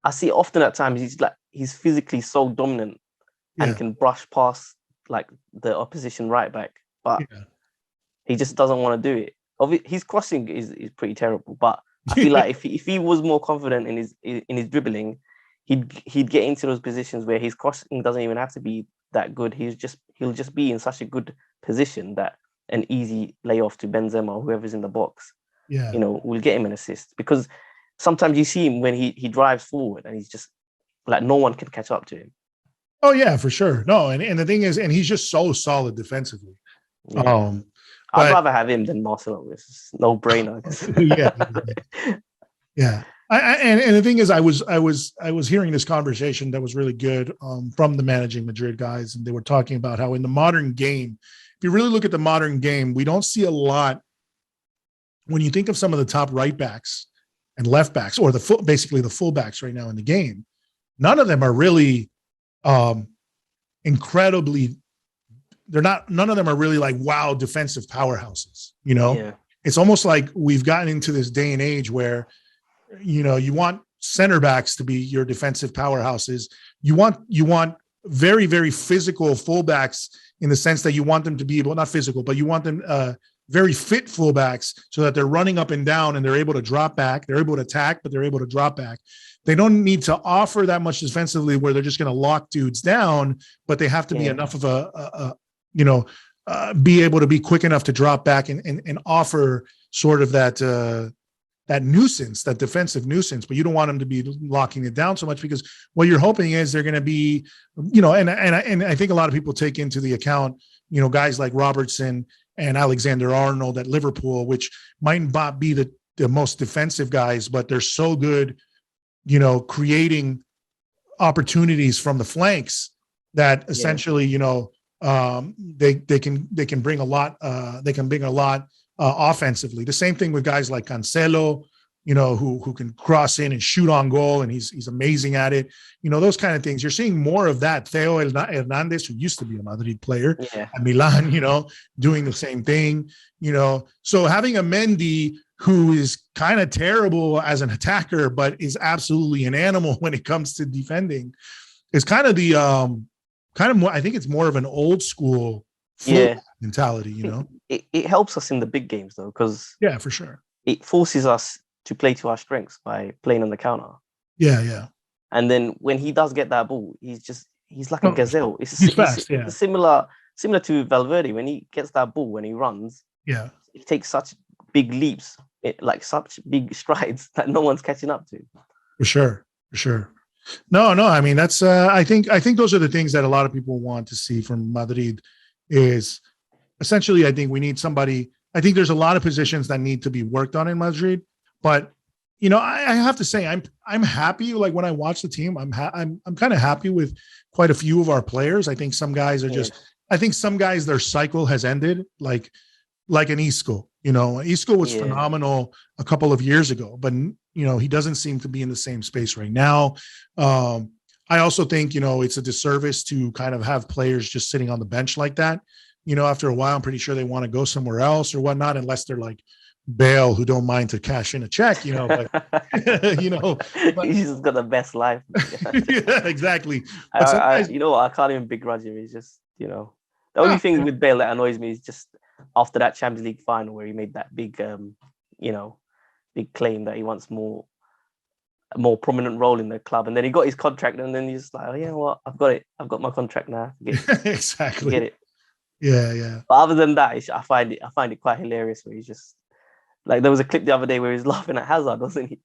I see often at times he's physically so dominant and can brush past like the opposition right back, but he just doesn't want to do it. His crossing is pretty terrible, but I feel like if he was more confident in his dribbling, he'd get into those positions where his crossing doesn't even have to be that good. He'll just be in such a good position that an easy layoff to Benzema or whoever's in the box, will get him an assist. Because sometimes you see him when he drives forward and he's just like no one can catch up to him. Oh yeah, for sure. No, and the thing is, and he's just so solid defensively. Yeah. I'd rather have him than Marcelo. It's no brainer. Yeah. And the thing is, I was hearing this conversation that was really good from the managing Madrid guys, and they were talking about how in the modern game, if you really look at the modern game, we don't see a lot. When you think of some of the top right backs and left backs, or basically the fullbacks right now in the game, none of them are really incredibly. None of them are really like wow defensive powerhouses. You know, Yeah. It's almost like we've gotten into this day and age where, you know, you want center backs to be your defensive powerhouses. You want very, very physical fullbacks in the sense that you want them to be able, not physical, but you want them very fit fullbacks so that they're running up and down and they're able to drop back. They're able to attack, but they're able to drop back. They don't need to offer that much defensively where they're just going to lock dudes down, but they have to be enough of be able to be quick enough to drop back and offer sort of that nuisance, that defensive nuisance, but you don't want them to be locking it down so much, because what you're hoping is they're going to be, you know, and I think a lot of people take into the account, you know, guys like Robertson and Alexander-Arnold at Liverpool, which might not be the most defensive guys, but they're so good, you know, creating opportunities from the flanks that essentially, you know, they can bring a lot. They can bring a lot offensively. The same thing with guys like Cancelo, you know, who can cross in and shoot on goal, and he's amazing at it. You know, those kind of things. You're seeing more of that. Theo Hernandez, who used to be a Madrid player at Milan, you know, doing the same thing. You know, so having a Mendy who is kind of terrible as an attacker, but is absolutely an animal when it comes to defending, is kind of the more. I think it's more of an old school mentality. You know, it helps us in the big games though, because for sure, it forces us to play to our strengths by playing on the counter. Yeah. And then when he does get that ball, he's like a gazelle. He's fast. It's similar to Valverde. When he gets that ball, when he runs, he takes such big leaps, like such big strides that no one's catching up to. For sure. No. I mean, that's. I think those are the things that a lot of people want to see from Madrid. Is essentially, I think we need somebody. I think there's a lot of positions that need to be worked on in Madrid. But, you know, I have to say, I'm happy. Like when I watch the team, I'm kind of happy with quite a few of our players. I think some guys are I think some guys, their cycle has ended, like an Isco. You know, Isco was phenomenal a couple of years ago, but, you know, he doesn't seem to be in the same space right now. I also think, you know, it's a disservice to kind of have players just sitting on the bench like that. You know, after a while, I'm pretty sure they want to go somewhere else or whatnot, unless they're like Bale, who don't mind to cash in a check, you know, but, you know, he's just got the best life. Yeah, exactly. You know what? I can't even begrudge him. He's just, you know, the only thing with Bale that annoys me is just after that Champions League final where he made that big, you know, big claim that he wants a more prominent role in the club, and then he got his contract, and then he's like, oh, you know what? I've got my contract now. Exactly. Get it. Yeah. But other than that, I find it quite hilarious where he's just. Like there was a clip the other day where he was laughing at Hazard, wasn't he?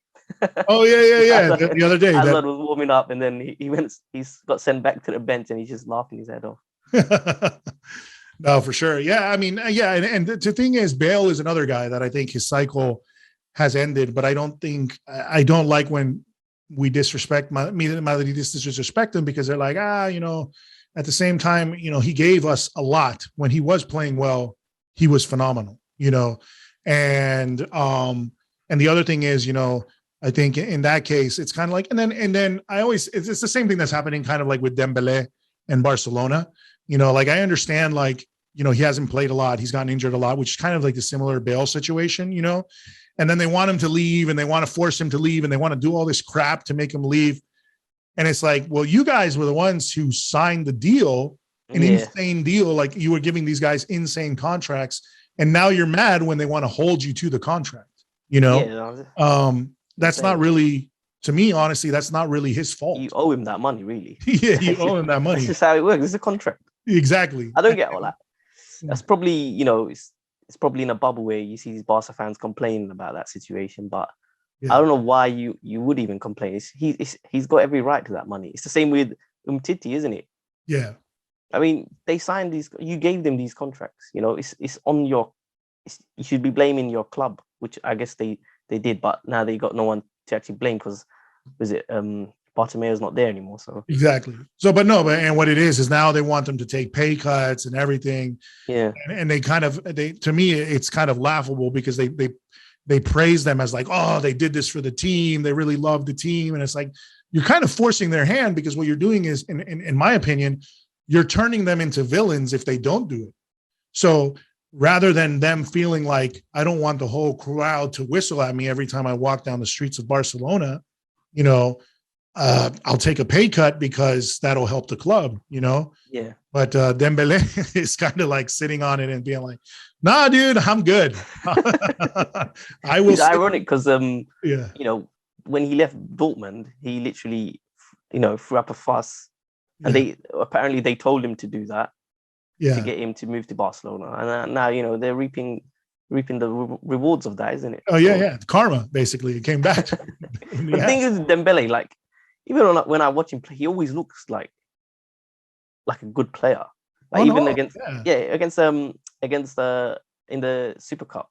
Oh yeah. The other day, Hazard was warming up, and then he's got sent back to the bench, and he's just laughing his head off. No, for sure. Yeah, I mean, and the thing is, Bale is another guy that I think his cycle has ended, but I don't like when we disrespect Madridistas disrespect him, because they're like, you know, at the same time, you know, he gave us a lot when he was playing well. He was phenomenal, you know. And the other thing is, you know, I think in that case, it's kind of like, and then it's the same thing that's happening kind of like with Dembele and Barcelona, you know, like I understand, like, you know, he hasn't played a lot. He's gotten injured a lot, which is kind of like the similar Bale situation, you know, and then they want him to leave and they want to force him to leave and they want to do all this crap to make him leave. And it's like, well, you guys were the ones who signed the deal, insane deal. Like you were giving these guys insane contracts. And now you're mad when they want to hold you to the contract, you know? That's not really, to me, honestly, that's not really his fault. You owe him that money, really. Yeah, you owe him that money. That's just how it works. It's a contract. Exactly. I don't get all that. That's probably, you know, it's probably in a bubble where you see these Barca fans complaining about that situation, but I don't know why you would even complain. He's got every right to that money. It's the same with Umtiti, isn't it? Yeah. I mean, they signed you gave them these contracts, you know, it's on you should be blaming your club, which I guess they did, but now they got no one to actually blame because Bartomeu's not there anymore. So exactly. So, and what it is now they want them to take pay cuts and everything. Yeah. And to me, it's kind of laughable because they praise them as like, oh, they did this for the team. They really love the team. And it's like, you're kind of forcing their hand because what you're doing is, in my opinion, you're turning them into villains if they don't do it. So rather than them feeling like, I don't want the whole crowd to whistle at me every time I walk down the streets of Barcelona, I'll take a pay cut because that'll help the club, Yeah. But Dembele is kind of like sitting on it and being like, nah, dude, I'm good. I will. It's ironic because, yeah. When he left Dortmund, he literally, threw up a fuss. And they told him to do that to get him to move to Barcelona. And now, they're reaping the rewards of that, isn't it? Oh, yeah. Karma, basically. It came back. The thing is, Dembele, like, even when I watch him play, he always looks like a good player. Like against in the Super Cup,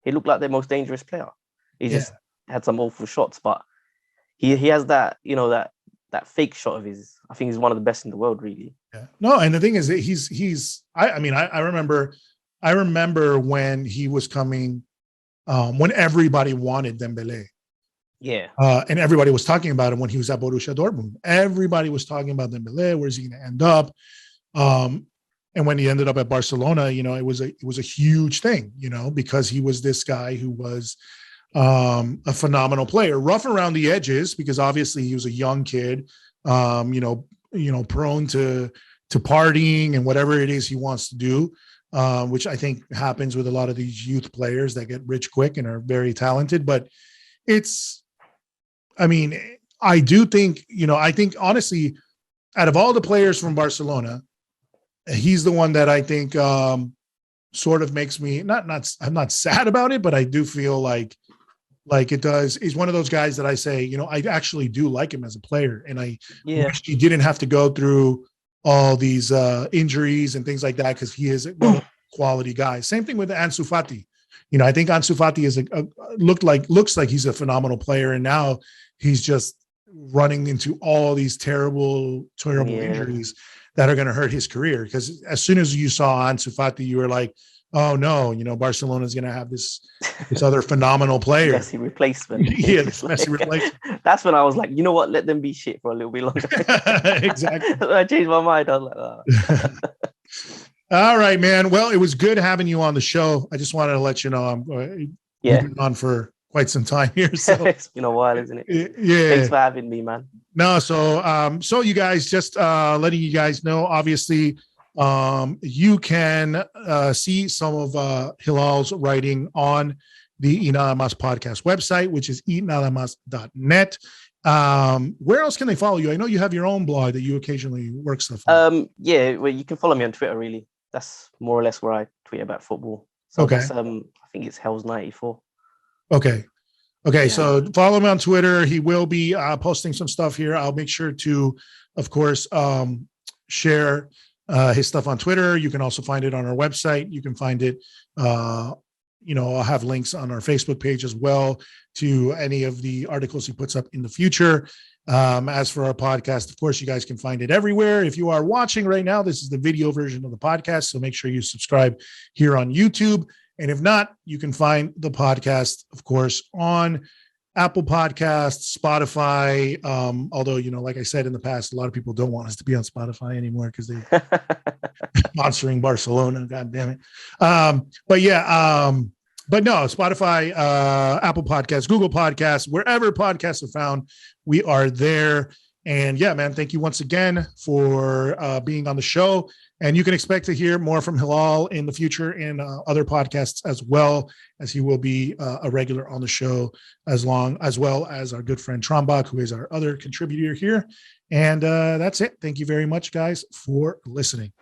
he looked like the most dangerous player. He just had some awful shots, but he has that that fake shot of his. I think he's one of the best in the world, really. Yeah. No, and the thing is, I remember when he was coming, when everybody wanted Dembele. Yeah. And everybody was talking about him when he was at Borussia Dortmund. Everybody was talking about Dembele. Where's he going to end up? And when he ended up at Barcelona, it was a huge thing, because he was this guy who was a phenomenal player, rough around the edges, because obviously he was a young kid, prone to partying and whatever it is he wants to do, which I think happens with a lot of these youth players that get rich quick and are very talented. But I do think, I think honestly, out of all the players from Barcelona, he's the one that I think sort of makes me I'm not sad about it, but I do feel like it does. He's one of those guys that I say, I actually do like him as a player. And I wish he didn't have to go through all these injuries and things like that, because he is a quality guy. Same thing with Ansu Fati. I think Ansu Fati is looks like he's a phenomenal player, and now he's just running into all these terrible injuries that are going to hurt his career. Because as soon as you saw Ansu Fati, you were like, oh no, Barcelona is going to have this other phenomenal player. Messi replacement. Yeah, this Messi replacement. That's when I was like, you know what? Let them be shit for a little bit longer. Exactly. I changed my mind. I was like, oh. All right, man. Well, it was good having you on the show. I just wanted to let you know we've been on for quite some time here. So it's been a while, isn't it? Yeah. Thanks for having me, man. No, so you guys, just letting you guys know, obviously, you can see some of Hilal's writing on the Inadamas podcast website, which is inadamas.net. Where else can they follow you? I know you have your own blog that you occasionally work stuff on. Well, you can follow me on Twitter, really. That's more or less where I tweet about football. So okay. I think it's Hells94. Okay. Yeah. So follow him on Twitter. He will be posting some stuff here. I'll make sure to, of course, share his stuff on Twitter. You can also find it on our website. You can find it, I'll have links on our Facebook page as well to any of the articles he puts up in the future. As for our podcast, of course, you guys can find it everywhere. If you are watching right now, this is the video version of the podcast. So make sure you subscribe here on YouTube. And if not, you can find the podcast, of course, on Apple Podcasts, Spotify. Although, like I said in the past, a lot of people don't want us to be on Spotify anymore because they're sponsoring Barcelona. God damn it. But no, Spotify, Apple Podcasts, Google Podcasts, wherever podcasts are found, we are there. And yeah, man, thank you once again for being on the show. And you can expect to hear more from Helal in the future in other podcasts, as well as he will be a regular on the show, as well as our good friend Trombach, who is our other contributor here. And that's it. Thank you very much, guys, for listening.